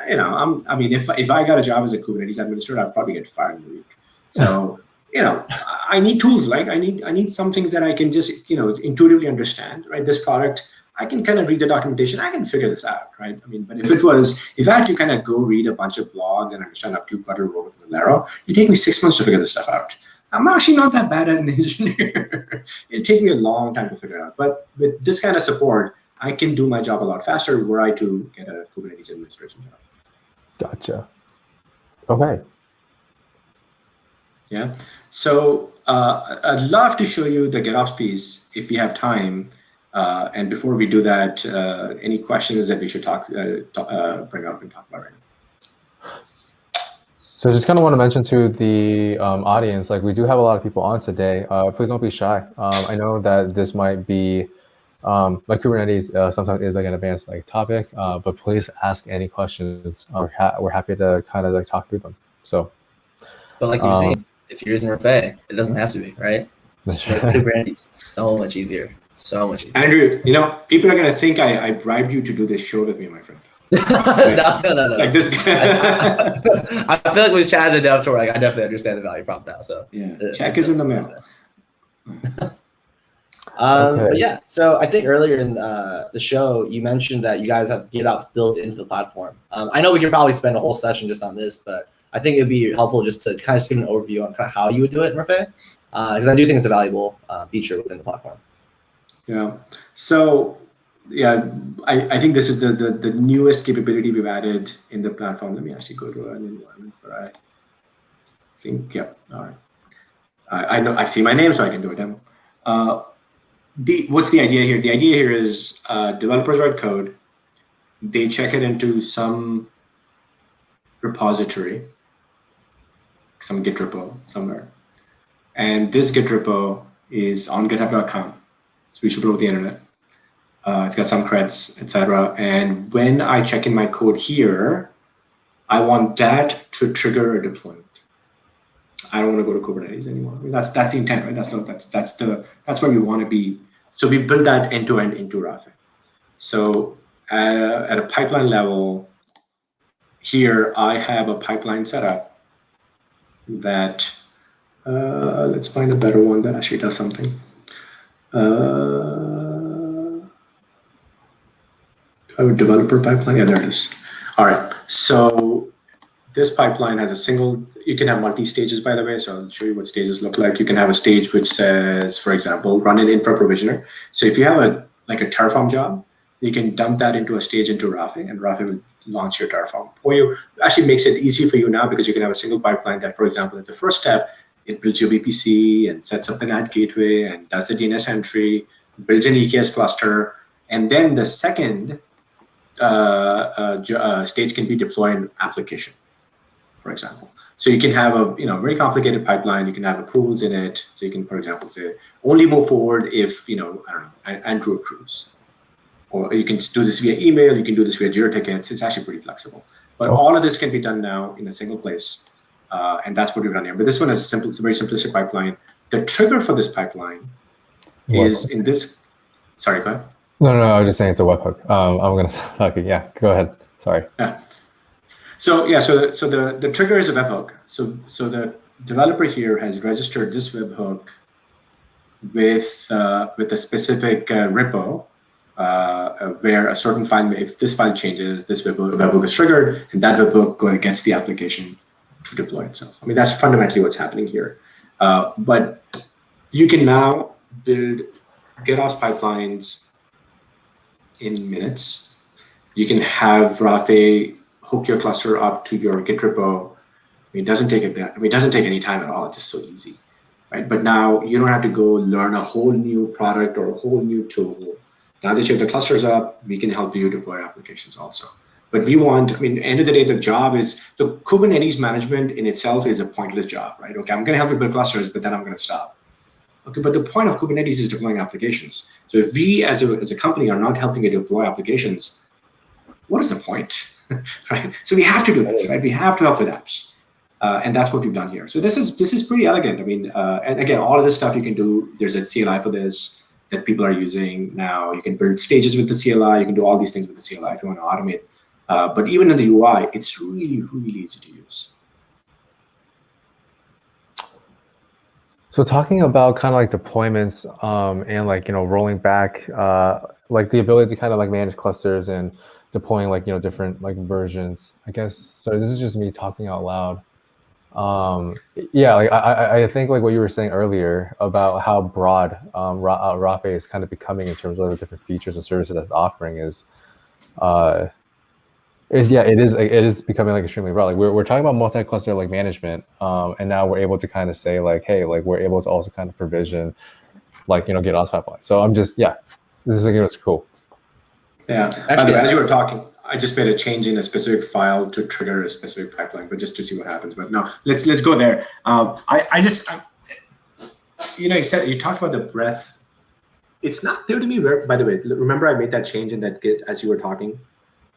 I mean, if I got a job as a Kubernetes administrator, I'd probably get fired in a week. So, I need tools. Like I need some things that I can just, intuitively understand, right? This product, I can kind of read the documentation. I can figure this out, right? I mean, but if I had to kind of go read a bunch of blogs and understand how kubectl work with Valero, it'd take me 6 months to figure this stuff out. I'm actually not that bad at an engineer. It'd take me a long time to figure it out. But with this kind of support, I can do my job a lot faster were I to get a Kubernetes administration job. Gotcha. Okay. Yeah. So I'd love to show you the GitOps piece if we have time. And before we do that, any questions that we should bring up and talk about right now? So just kind of want to mention to the audience, like we do have a lot of people on today. Please don't be shy. I know that this might be, like Kubernetes sometimes is like an advanced like topic, but please ask any questions. We're happy to kind of like talk through them. So, but like you're saying, if you're using Rafay, it doesn't have to be, right? It's Kubernetes. It's so much easier. So much easier. Andrew, people are going to think I bribed you to do this show with me, my friend. No. Like this guy. I feel like we've chatted enough to where I definitely understand the value prop now. So yeah, check is in the mail. But yeah, so I think earlier in the show, you mentioned that you guys have GitOps built into the platform. I know we could probably spend a whole session just on this, but I think it'd be helpful just to kind of give an overview on kind of how you would do it in Rafay, because I do think it's a valuable feature within the platform. Yeah. So yeah, I think this is the newest capability we've added in the platform. Let me actually go to an environment where I think, yeah, all right. I know I see my name, so I can do a demo. What's the idea here? The idea here is developers write code. They check it into some repository, some Git repo somewhere. And this Git repo is on github.com. It's reachable over the internet. It's got some creds, etc. And when I check in my code here, I want that to trigger a deployment. I don't want to go to Kubernetes anymore. I mean, that's the intent, right? That's where we want to be. So we built that end to end into Rafay. So at a pipeline level, here I have a pipeline setup that let's find a better one that actually does something. I have a developer pipeline. Yeah, there it is. All right. So this pipeline has a single, you can have multi-stages, by the way. So I'll show you what stages look like. You can have a stage which says, for example, run an infra provisioner. So if you have a Terraform job, You can dump that into a stage into Rafay, and Rafay will launch your Terraform for you. It actually makes it easy for you now because you can have a single pipeline that, for example, at the first step, it builds your VPC and sets up the NAT gateway and does the DNS entry, builds an EKS cluster, and then the second stage can be deployed application, for example. So you can have a very complicated pipeline. You can have approvals in it. So you can, for example, say only move forward if I don't know, Andrew approves, or you can do this via email. You can do this via Jira tickets. It's actually pretty flexible. But all of this can be done now in a single place, and that's what we've done here. But this one is simple. It's a very simplistic pipeline. The trigger for this pipeline is in this. Sorry, go ahead. No, I was just saying it's a webhook. I'm gonna stop talking. Yeah, go ahead. Sorry. Yeah. So the trigger is a webhook. So the developer here has registered this webhook with a specific repo where a certain file, if this file changes, this webhook is triggered, and that webhook gets the application to deploy itself. I mean, that's fundamentally what's happening here. But you can now build GitOps pipelines in minutes. You can have Rafay hook your cluster up to your Git repo. I mean, it doesn't take any time at all. It's just so easy, right? But now you don't have to go learn a whole new product or a whole new tool. Now that you have the clusters up, we can help you deploy applications also. But end of the day, the job is, the Kubernetes management in itself is a pointless job, right? Okay, I'm going to help you build clusters, but then I'm going to stop. Okay, but the point of Kubernetes is deploying applications. So if we as a company are not helping you deploy applications, what is the point? Right? So we have to do this, right? We have to help with apps. And that's what we've done here. So this is pretty elegant. I mean, and again, all of this stuff you can do. There's a CLI for this that people are using now. You can build stages with the CLI. You can do all these things with the CLI if you want to automate. But even in the UI, it's really, really easy to use. So talking about kind of like deployments and like, rolling back, like the ability to kind of like manage clusters and deploying like, different like versions, I guess. Sorry, this is just me talking out loud. Yeah, like I think like what you were saying earlier about how broad Rafay is kind of becoming in terms of the different features and services that's offering is it is becoming like extremely broad. Like we're talking about multi-cluster like management, and now we're able to kind of say like, hey, like we're able to also kind of provision like GitOps pipeline. So I'm just this is like it's cool. Yeah. Actually, as you were talking, I just made a change in a specific file to trigger a specific pipeline, but just to see what happens. But no, let's go there. You talked about the breadth. It's not clear to me where. By the way, remember I made that change in that Git as you were talking,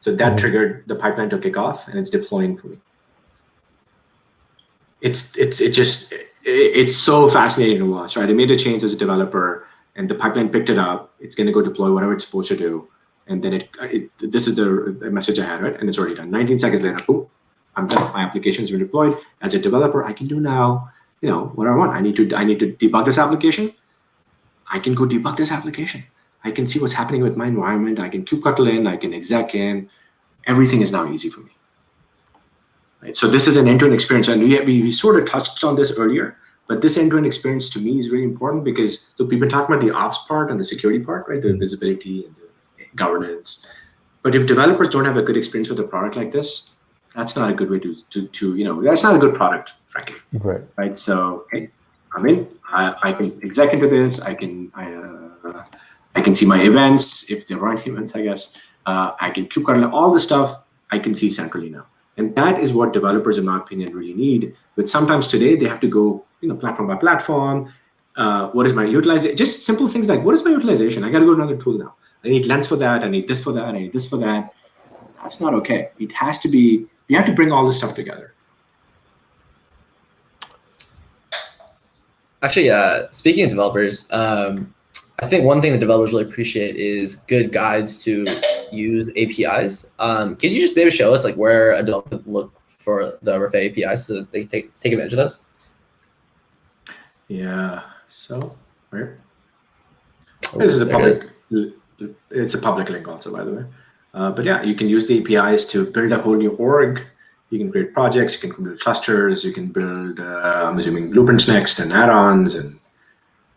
so that triggered the pipeline to kick off, and it's deploying for me. It's so fascinating to watch. Right, I made a change as a developer, and the pipeline picked it up. It's going to go deploy whatever it's supposed to do. And then this is the message I had, right? And it's already done. 19 seconds later, boom, I'm done. My application's been deployed. As a developer, I can do now, what I want. I need to debug this application. I can go debug this application. I can see what's happening with my environment. I can kubectl in. I can exec in. Everything is now easy for me. Right? So this is an end-to-end experience, and we sort of touched on this earlier. But this end-to-end experience to me is really important because we've been talking about the ops part and the security part, right? The visibility and the governance. But if developers don't have a good experience with a product like this, that's not a good way that's not a good product, frankly. Right. So hey, I'm in. I can exec into this. I can see my events if there aren't events. I guess I can kubectl all the stuff. I can see centrally now, and that is what developers, in my opinion, really need. But sometimes today they have to go platform by platform. What is my utilization? Just simple things like what is my utilization? I got to go to another tool now. I need lens for that. I need this for that. I need this for that. That's not okay. It has to be. We have to bring all this stuff together. Actually, speaking of developers, I think one thing that developers really appreciate is good guides to use APIs. Can you just maybe show us like where a developer can look for the Rafay APIs so that they take advantage of those? Yeah. So where? This is a public. It's a public link also, by the way. But yeah, you can use the APIs to build a whole new org. You can create projects. You can build clusters. You can build, I'm assuming, blueprints next and add-ons and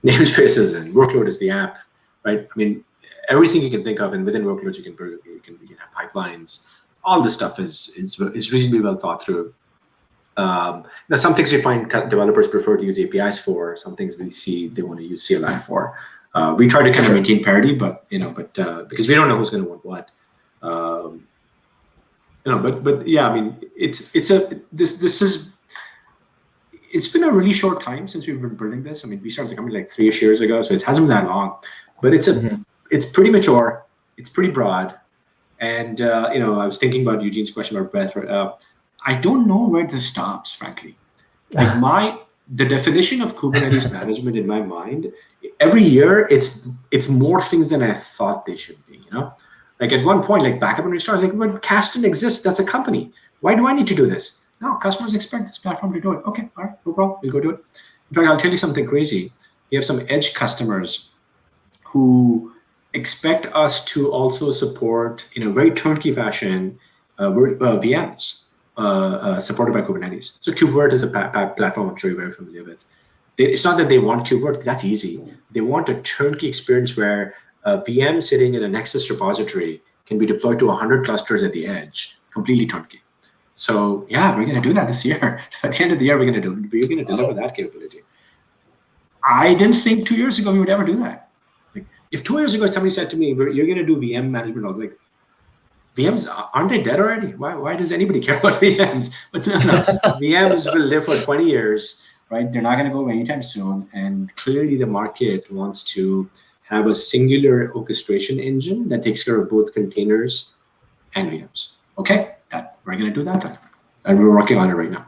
namespaces and workload is the app, right? I mean, everything you can think of, and within workloads you can have pipelines. All this stuff is reasonably well thought through. Now, some things we find developers prefer to use APIs for. Some things we see they want to use CLI for. We try to kind of maintain parity, but because we don't know who's going to want what. But yeah, I mean, it's been a really short time since we've been building this. I mean, we started the company like 3 years ago, so it hasn't been that long. But it's pretty mature. It's pretty broad. And I was thinking about Eugene's question about breadth. I don't know where this stops, frankly. Like the definition of Kubernetes management in my mind, every year it's more things than I thought they should be. Like at one point, like backup and restore, like when Kasten exists, that's a company. Why do I need to do this? No, customers expect this platform to do it. Okay, all right, no problem. We'll go do it. In fact, I'll tell you something crazy. We have some edge customers who expect us to also support, in a very turnkey fashion, VMs supported by Kubernetes. So KubeVirt is a platform I'm sure you're very familiar with. It's not that they want KubeVirt, that's easy. They want a turnkey experience where a VM sitting in a Nexus repository can be deployed to 100 clusters at the edge, completely turnkey. So yeah, we're going to do that this year. So at the end of the year, we're going to deliver that capability. I didn't think 2 years ago we would ever do that. Like, if 2 years ago somebody said to me, "You're going to do VM management," I was like, "VMs aren't they dead already? Why does anybody care about VMs?" But no, VMs will live for 20 years, right? They're not going to go away anytime soon. And clearly, the market wants to have a singular orchestration engine that takes care of both containers and VMs. Okay, we're going to do that then. And we're working on it right now.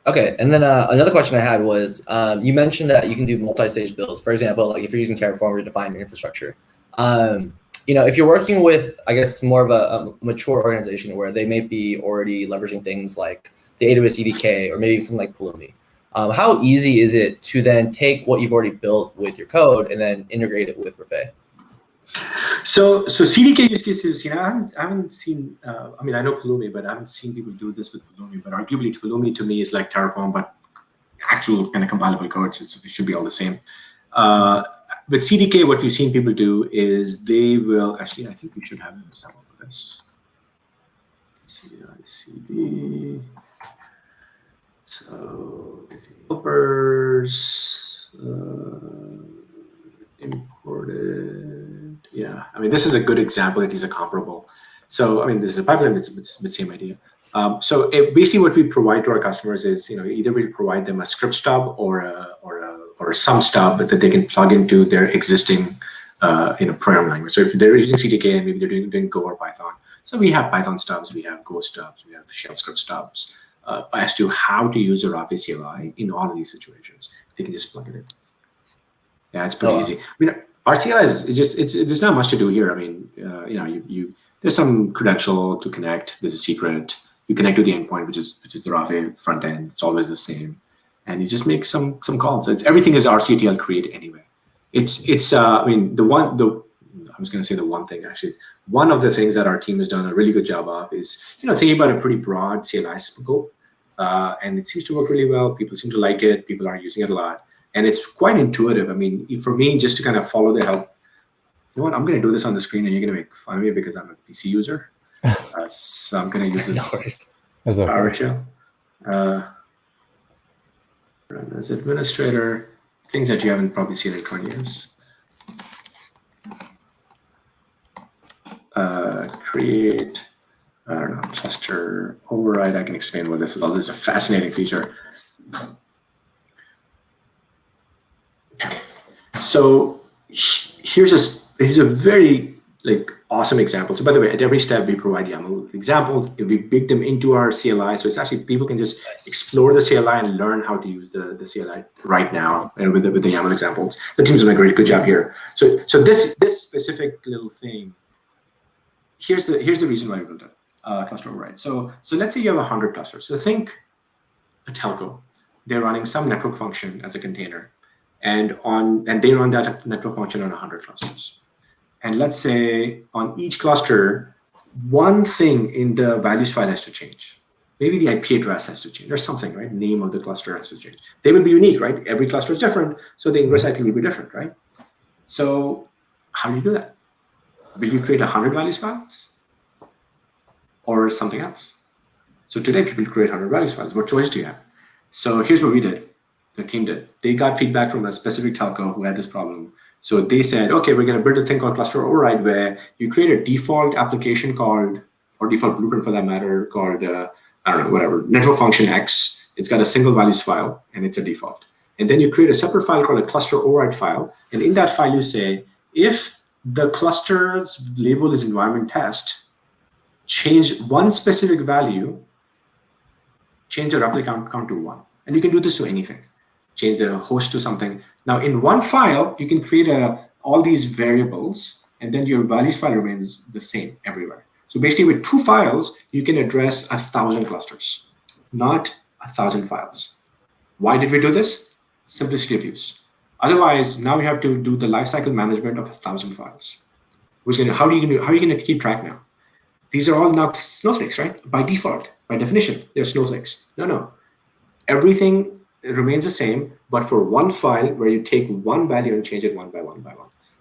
Okay, and then another question I had was, you mentioned that you can do multi-stage builds. For example, like if you're using Terraform to define your infrastructure. If you're working with, I guess, more of a mature organization where they may be already leveraging things like the AWS CDK or maybe something like Pulumi, how easy is it to then take what you've already built with your code and then integrate it with Rafay? So CDK use cases, I haven't seen, I know Pulumi, but I haven't seen people do this with Pulumi. But arguably, Pulumi to me is like Terraform, but actual kind of compilable code. So it should be all the same. With CDK, what we've seen people do is they will, actually, I think we should have some of this. CI/CD. So developers imported. Yeah, this is a good example that these are comparable. So this is a pipeline, it's the same idea. So basically what we provide to our customers is, either we provide them a script stub or some stub that they can plug into their existing program language. So if they're using CDK and maybe they're doing Go or Python. So we have Python stubs, we have Go stubs, we have shell script stubs as to how to use a Rafay CLI in all of these situations. They can just plug it in. Yeah, it's pretty easy. Our CLI there's not much to do here. There's some credential to connect. There's a secret. You connect to the endpoint, which is the Rafay front end. It's always the same, and you just make some calls. Everything is RCTL create anyway. I was going to say the one thing actually. One of the things that our team has done a really good job of is thinking about a pretty broad CLI scope, and it seems to work really well. People seem to like it. People are using it a lot. And it's quite intuitive. For me, just to kind of follow the help, I'm going to do this on the screen and you're going to make fun of me because I'm a PC user. So I'm going to use this PowerShell. Run as administrator, things that you haven't probably seen in 20 years. Create, cluster override. I can explain what this is. This is a fascinating feature. So here's a very awesome example. So by the way, at every step we provide YAML examples. We bake them into our CLI. So it's actually people can just explore the CLI and learn how to use the CLI right now and with the YAML examples. The team's doing a good job here. So this specific little thing. Here's the reason why we built it. Cluster override. So let's say you have 100 clusters. So think a telco. They're running some network function as a container. And they run that network function on 100 clusters. And let's say on each cluster, one thing in the values file has to change. Maybe the IP address has to change or something, right? Name of the cluster has to change. They will be unique, right? Every cluster is different, so the ingress IP will be different, right? So How do you do that? Will you create 100 values files or something else? So today people create 100 values files. What choice do you have? So here's what we did. The team did. They got feedback from a specific telco who had this problem. So they said, okay, we're going to build a thing called cluster override where you create a default application called, or default blueprint for that matter, called, I don't know, whatever, network function X. It's got a single values file and it's a default. And then you create a separate file called a cluster override file. And in that file, you say, if the cluster's label is environment test, change one specific value, change the replica count to 1. And you can do this to anything. Change the host to something. Now, in one file, you can create all these variables, and then your values file remains the same everywhere. So basically, with 2 files, you can address 1,000 clusters, not 1,000 files. Why did we do this? Simplicity of use. Otherwise, now you have to do the lifecycle management of 1,000 files. How are you going to keep track now? These are all now snowflakes, right? By default, by definition, they're snowflakes. No. Everything remains the same, but for one file where you take one value and change it one by one.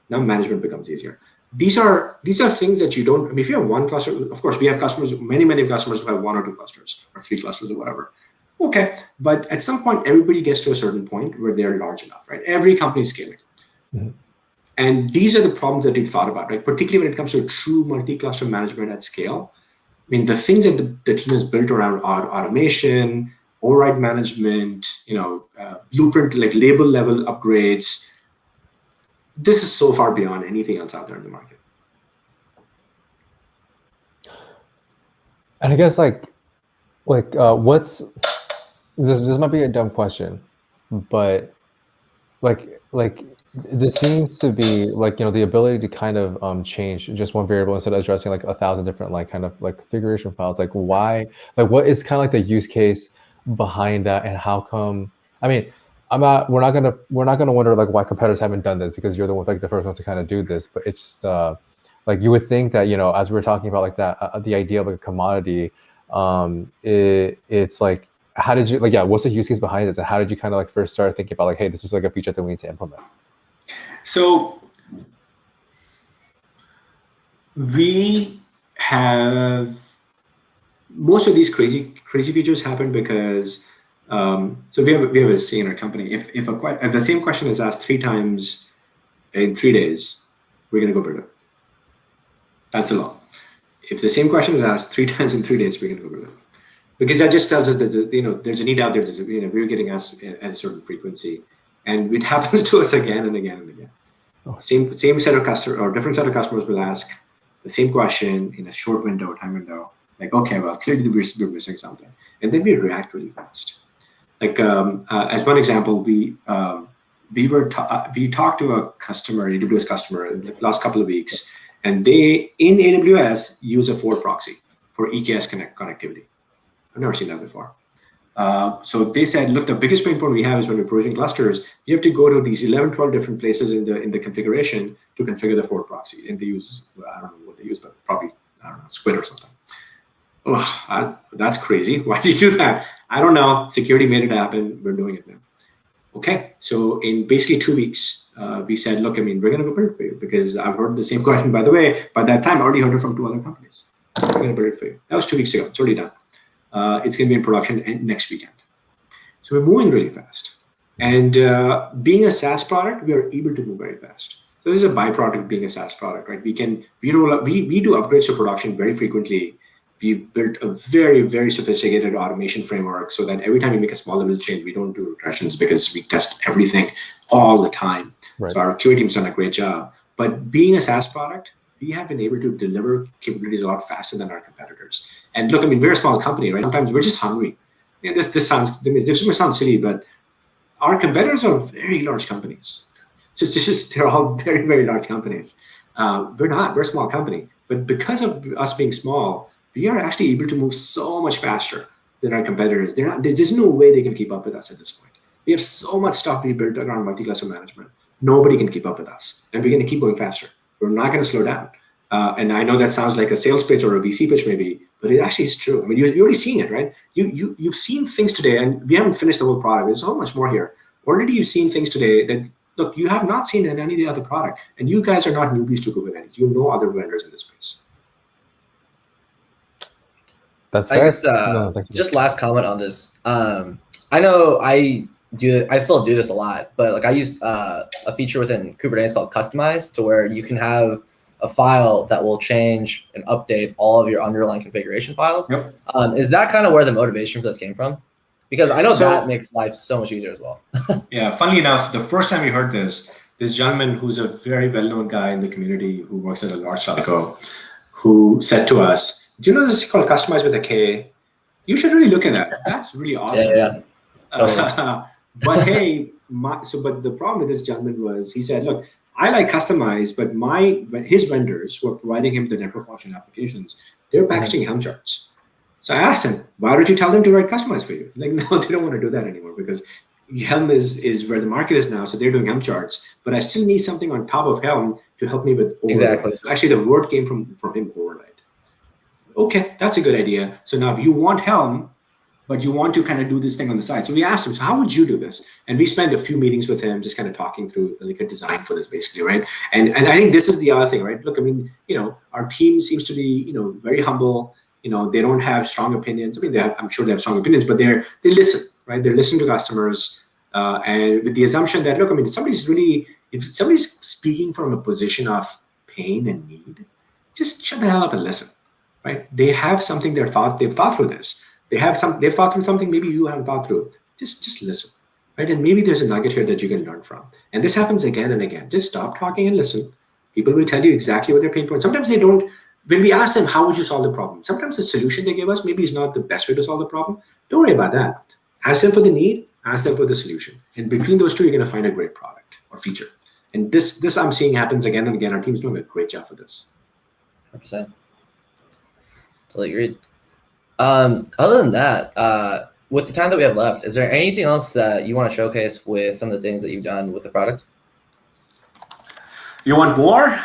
Now management becomes easier. These are things that you don't, I mean, if you have one cluster, of course, we have customers, many customers who have 1 or 2 clusters or 3 clusters or whatever. Okay, but at some point, everybody gets to a certain point where they're large enough, right? Every company is scaling. Mm-hmm. And these are the problems that we've thought about, right? Particularly when it comes to true multi-cluster management at scale. I mean, the things that the team has built around automation, override management, blueprint, like label level upgrades. This is so far beyond anything else out there in the market. And I guess what's this might be a dumb question, but like this seems to be the ability to kind of change just one variable instead of addressing 1,000 different configuration files. Why? What is kind of the use case behind that, and how come? I mean, we're not gonna wonder why competitors haven't done this, because you're the one the first one to kind of do this. But it's just you would think that as we were talking about that the idea of a commodity, it's how did you what's the use case behind it, and how did you kind of first start thinking about hey, this is a feature that we need to implement? So we have most of these crazy features happen because so we have a say in our company. If the same question is asked 3 times in 3 days, we're going to go build it. That's the law. If the same question is asked 3 times in 3 days, we're going to go build it, because that just tells us that there's a need out there. We're getting asked at a certain frequency, and it happens to us again and again and again. Oh. Same set of customers or different set of customers will ask the same question in a short time window. Okay, well, clearly we're missing something, and then we react really fast. As one example, we talked to a customer, AWS customer, in the last couple of weeks, and they in AWS use a Ford proxy for EKS connectivity. I've never seen that before. So they said, look, the biggest pain point we have is when we're provisioning clusters, you have to go to these 11, 12 different places in the configuration to configure the Ford proxy. And they use, I don't know what they use, but probably, I don't know, Squid or something. Oh, that's crazy. Why did you do that? I don't know. Security made it happen. We're doing it now. Okay. So in basically 2 weeks, we said, look, we're going to go build it for you, because I've heard the same question, by the way. By that time, I already heard it from 2 other companies. We're going to build it for you. That was 2 weeks ago. It's already done. It's going to be in production next weekend. So we're moving really fast. And being a SaaS product, we are able to move very fast. So this is a byproduct of being a SaaS product, right? We do upgrades to production very frequently. We've built a very, very sophisticated automation framework so that every time we make a small level change, we don't do regressions, because we test everything all the time. Right. So our QA team's done a great job. But being a SaaS product, we have been able to deliver capabilities a lot faster than our competitors. And look, we're a small company, right? Sometimes we're just hungry. This may sound silly, but our competitors are very large companies. They're all very, very large companies. We're not. We're a small company. But because of us being small, we are actually able to move so much faster than our competitors. There's no way they can keep up with us at this point. We have so much stuff we built around multi-cluster management. Nobody can keep up with us. And we're going to keep going faster. We're not going to slow down. And I know that sounds like a sales pitch or a VC pitch maybe, but it actually is true. You're already seeing it, right? You've seen things today, and we haven't finished the whole product. There's so much more here. Already you've seen things today that look, you have not seen any of the other product, and you guys are not newbies to Kubernetes. You know other vendors in this space. That's I fair. guess No, thank you. just last comment on this. I know I still do this a lot, but like I use a feature within Kubernetes called Customize, to where you can have a file that will change and update all of your underlying configuration files. Yep. Is that kind of where the motivation for this came from? Because I know So- that makes life so much easier as well. Yeah, funnily enough, the first time we heard this gentleman who's a very well-known guy in the community who works at a large telco, who said to us, "Do you know this is called Customize with a K? You should really look at that. That's really awesome." Yeah. Totally. But hey, but the problem with this gentleman was, he said, "Look, I like Customize, but his vendors who are providing him the network function applications, they're packaging Helm charts." So I asked him, "Why don't you tell them to write Customize for you?" Like, no, they don't want to do that anymore, because Helm is where the market is now, so they're doing Helm charts. But I still need something on top of Helm to help me with override. Exactly. So actually, the word came from him, override. Okay, that's a good idea. So now you want Helm, but you want to kind of do this thing on the side. So we asked him, so how would you do this? And we spent a few meetings with him, just kind of talking through like a design for this, basically, right? And I think this is the other thing, right? Look, I mean, our team seems to be, very humble. They don't have strong opinions. I mean, I'm sure they have strong opinions, but they listen, right? They listen to customers, and with the assumption that, look, I mean, if somebody's speaking from a position of pain and need, just shut the hell up and listen, right? They have something they've thought through this. They've thought through something maybe you haven't thought through. Just listen, right? And maybe there's a nugget here that you can learn from. And this happens again and again. Just stop talking and listen. People will tell you exactly what their pain points. Sometimes they don't. When we ask them, how would you solve the problem? Sometimes the solution they give us maybe is not the best way to solve the problem. Don't worry about that. Ask them for the need, ask them for the solution. And between those two, you're going to find a great product or feature. And this I'm seeing happens again and again. Our team's doing a great job for this. 100%. Totally agreed. Other than that, with the time that we have left, is there anything else that you want to showcase with some of the things that you've done with the product? You want more?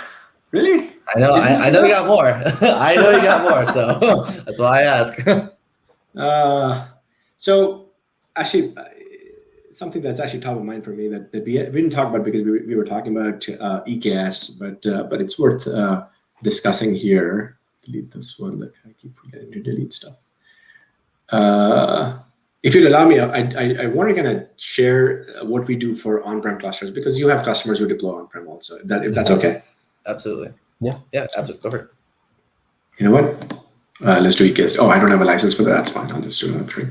Really? I know you got more. I know you got more, so that's why I ask. So actually, something that's actually top of mind for me that we didn't talk about because we were talking about EKS, but it's worth discussing here. Delete this one. That I keep forgetting to delete stuff. If you'll allow me, I want to kind of share what we do for on-prem clusters, because you have customers who deploy on-prem also. If that's okay. Absolutely. Yeah, absolutely. Go for it. You know what? Let's do EKS. Oh, I don't have a license for that. That's fine. I'll just do it free.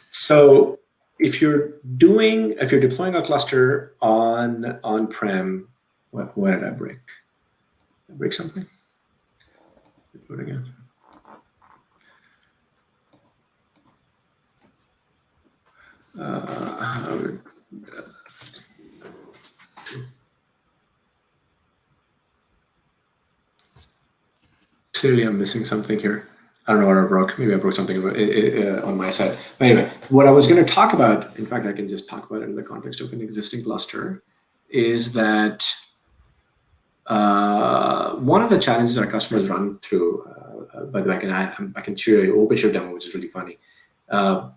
So if you're deploying a cluster on-prem, what did I break? Did I break something? Do it again. Clearly, I'm missing something here. I don't know what I broke. Maybe I broke something on my side. But anyway, what I was going to talk about, in fact, I can just talk about it in the context of an existing cluster, is that one of the challenges our customers run through, by the way, I can share an OpenShift demo, which is really funny,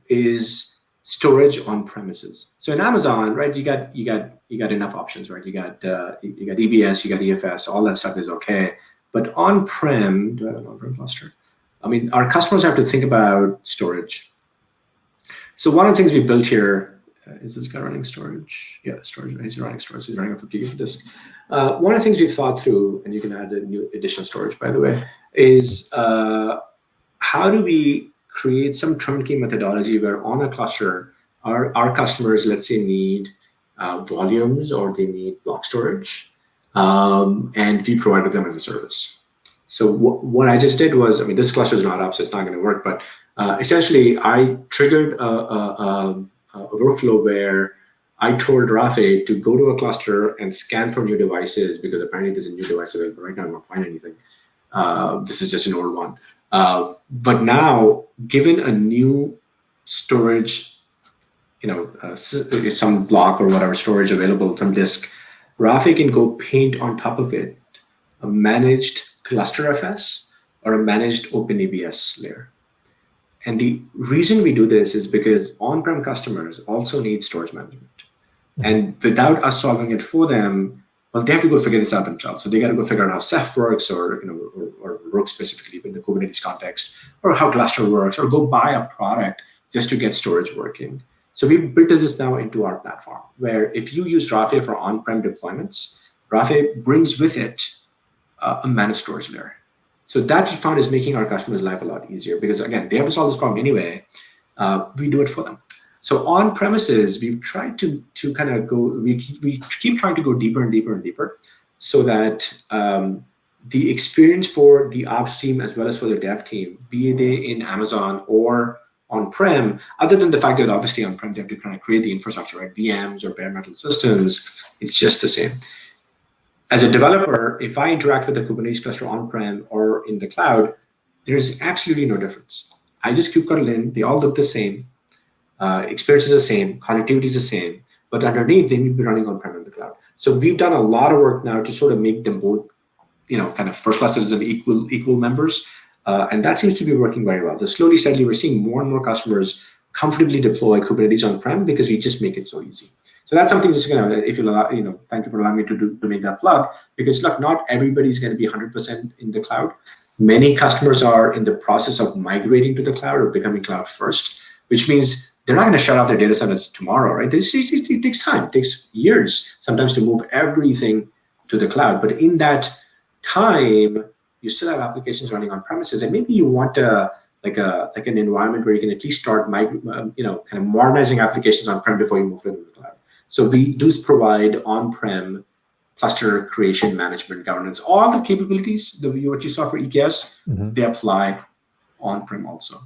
is storage on premises. So in Amazon, right, you got enough options, right? You got EBS, you got EFS, all that stuff is okay. But on-prem, do I have an on-prem cluster? I mean, our customers have to think about storage. So one of the things we built here, is this guy running storage? Yeah, storage. He's running storage. He's running a 50 gig disk. One of the things we've thought through, and you can add a new additional storage, by the way, is how do we create some turnkey methodology where on a cluster, our customers, let's say, need volumes or they need block storage, and we provide them as a service. So what I just did was, I mean, this cluster is not up, so it's not going to work, but essentially I triggered a workflow where I told Rafay to go to a cluster and scan for new devices, because apparently there's a new device available. Right now I won't find anything. This is just an old one. But now, given a new storage, some block or whatever storage available, some disk, Rafay can go paint on top of it a managed cluster FS or a managed OpenEBS layer. And the reason we do this is because on-prem customers also need storage management. And without us solving it for them, well, they have to go figure this out themselves. So they got to go figure out how Ceph works, or Rook specifically in the Kubernetes context, or how Cluster works, or go buy a product just to get storage working. So we've built this now into our platform, where if you use Rafay for on-prem deployments, Rafay brings with it a managed storage layer. So that we found is making our customers' life a lot easier, because again, they have to solve this problem anyway. We do it for them. So on premises, we've tried to kind of go, we keep trying to go deeper and deeper and deeper, so that the experience for the ops team as well as for the dev team, be they in Amazon or on-prem, other than the fact that obviously on-prem they have to kind of create the infrastructure, right? VMs or bare metal systems, it's just the same. As a developer, if I interact with a Kubernetes cluster on-prem or in the cloud, there's absolutely no difference. I just kubectl in, they all look the same. Experience is the same, connectivity is the same, but underneath they need to be running on-prem in the cloud. So we've done a lot of work now to sort of make them both, kind of first-class citizens, equal members, and that seems to be working very well. So slowly, steadily, we're seeing more and more customers comfortably deploy Kubernetes on-prem because we just make it so easy. So that's something just if you'll allow, thank you for allowing me to make that plug, because look, not everybody's going to be 100% in the cloud. Many customers are in the process of migrating to the cloud or becoming cloud first, which means they're not going to shut off their data centers tomorrow, right? It takes time, it takes years sometimes to move everything to the cloud. But in that time, you still have applications running on premises, and maybe you want like an environment where you can at least start kind of modernizing applications on-prem before you move to the cloud. So we do provide on-prem cluster creation, management, governance, all the capabilities what you saw for EKS, they apply on-prem also.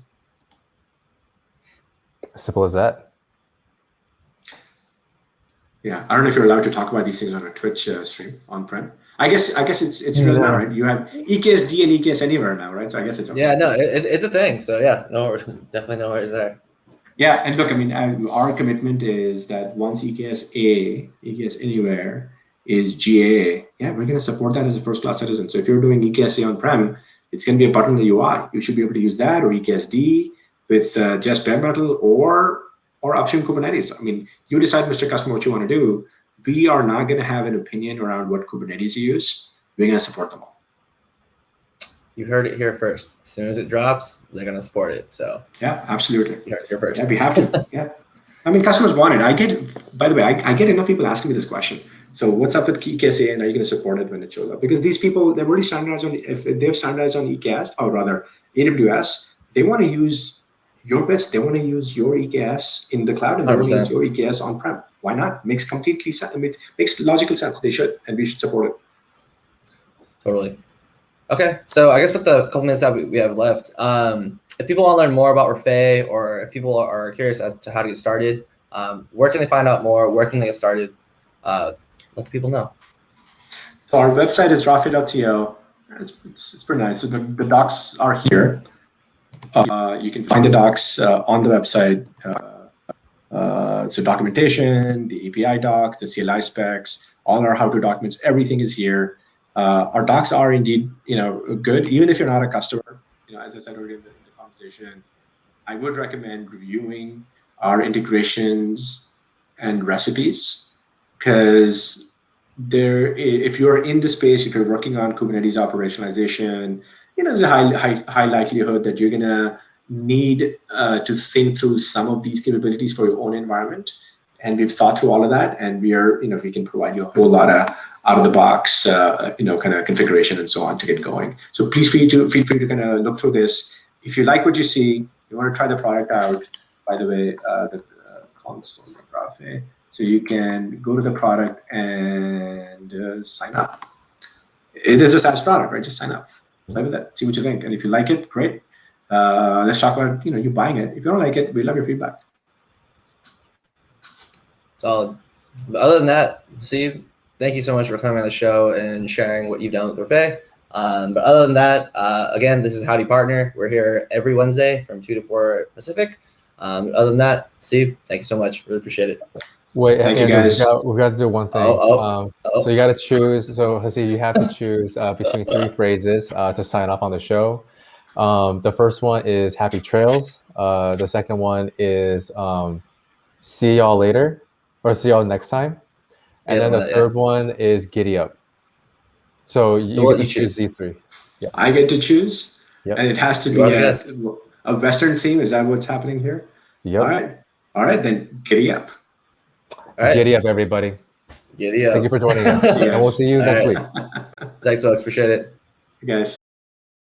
Simple as that. Yeah, I don't know if you're allowed to talk about these things on a Twitch stream on-prem. I guess it's real now, right? You have EKSD and EKS anywhere now, right? So I guess it's okay. Yeah, no, it's a thing. So yeah, no, definitely no worries there. Yeah, and look, I mean, our commitment is that once EKS Anywhere is GA, yeah, we're going to support that as a first-class citizen. So if you're doing EKS on-prem, it's going to be a button in the UI. You should be able to use that, or EKSD with just bare metal or upstream Kubernetes. I mean, you decide, Mr. Customer, what you want to do. We are not going to have an opinion around what Kubernetes you use. We're going to support them all. You heard it here first. As soon as it drops, they're going to support it. So yeah, absolutely. You heard it here first. Yeah, we have to. Yeah. I mean, customers want it. By the way, I get enough people asking me this question. So what's up with EKS, and are you going to support it when it shows up? Because these people, they've already standardized on, if they've standardized on EKS, or rather AWS, they want to use your bits. They want to use your EKS in the cloud, and they want to use your EKS on-prem. Why not? Makes completely sense. I mean, it makes logical sense. They should, and we should support it. Totally. Okay, so I guess with the couple minutes that we have left, if people want to learn more about Rafay, or if people are curious as to how to get started, where can they find out more? Where can they get started? Let the people know. So our website is rafay.co. It's pretty nice. So the docs are here. You can find the docs on the website. So documentation, the API docs, the CLI specs, all our how-to documents, everything is here. Our docs are indeed, good. Even if you're not a customer, as I said earlier in the conversation, I would recommend reviewing our integrations and recipes, because if you're in the space, if you're working on Kubernetes operationalization, there's a high likelihood that you're gonna need to think through some of these capabilities for your own environment. And we've thought through all of that, and we can provide you a whole lot of out of the box, kind of configuration and so on to get going. So please feel free to kind of look through this. If you like what you see, you want to try the product out. By the way, the console of Rafay. So you can go to the product and sign up. It is a SaaS product, right? Just sign up, play with it, see what you think, and if you like it, great. Let's talk about you buying it. If you don't like it, we love your feedback. Solid. But other than that, Steve, thank you so much for coming on the show and sharing what you've done with Rafay. But other than that, again, this is Howdy Partner. We're here every Wednesday from 2 to 4 Pacific. Other than that, Steve, thank you so much. Really appreciate it. Wait, thank you guys. We've got to do one thing. So you got to choose. So Haseeb, you have to choose between 3 phrases to sign up on the show. The first one is Happy Trails. The second one is see y'all later, or see y'all next time. And Yeah, then the something like that, third one is giddy up. So you what get to you choose choose. these three. Yeah. I get to choose, Yep. and it has to You be are the guest. a Western theme. Is that what's happening here? Yep. All right, then giddy up. All right. Giddy up, everybody. Giddy up. Thank you for joining us. And we'll see you All next right. week. Thanks, folks. Appreciate it. You guys.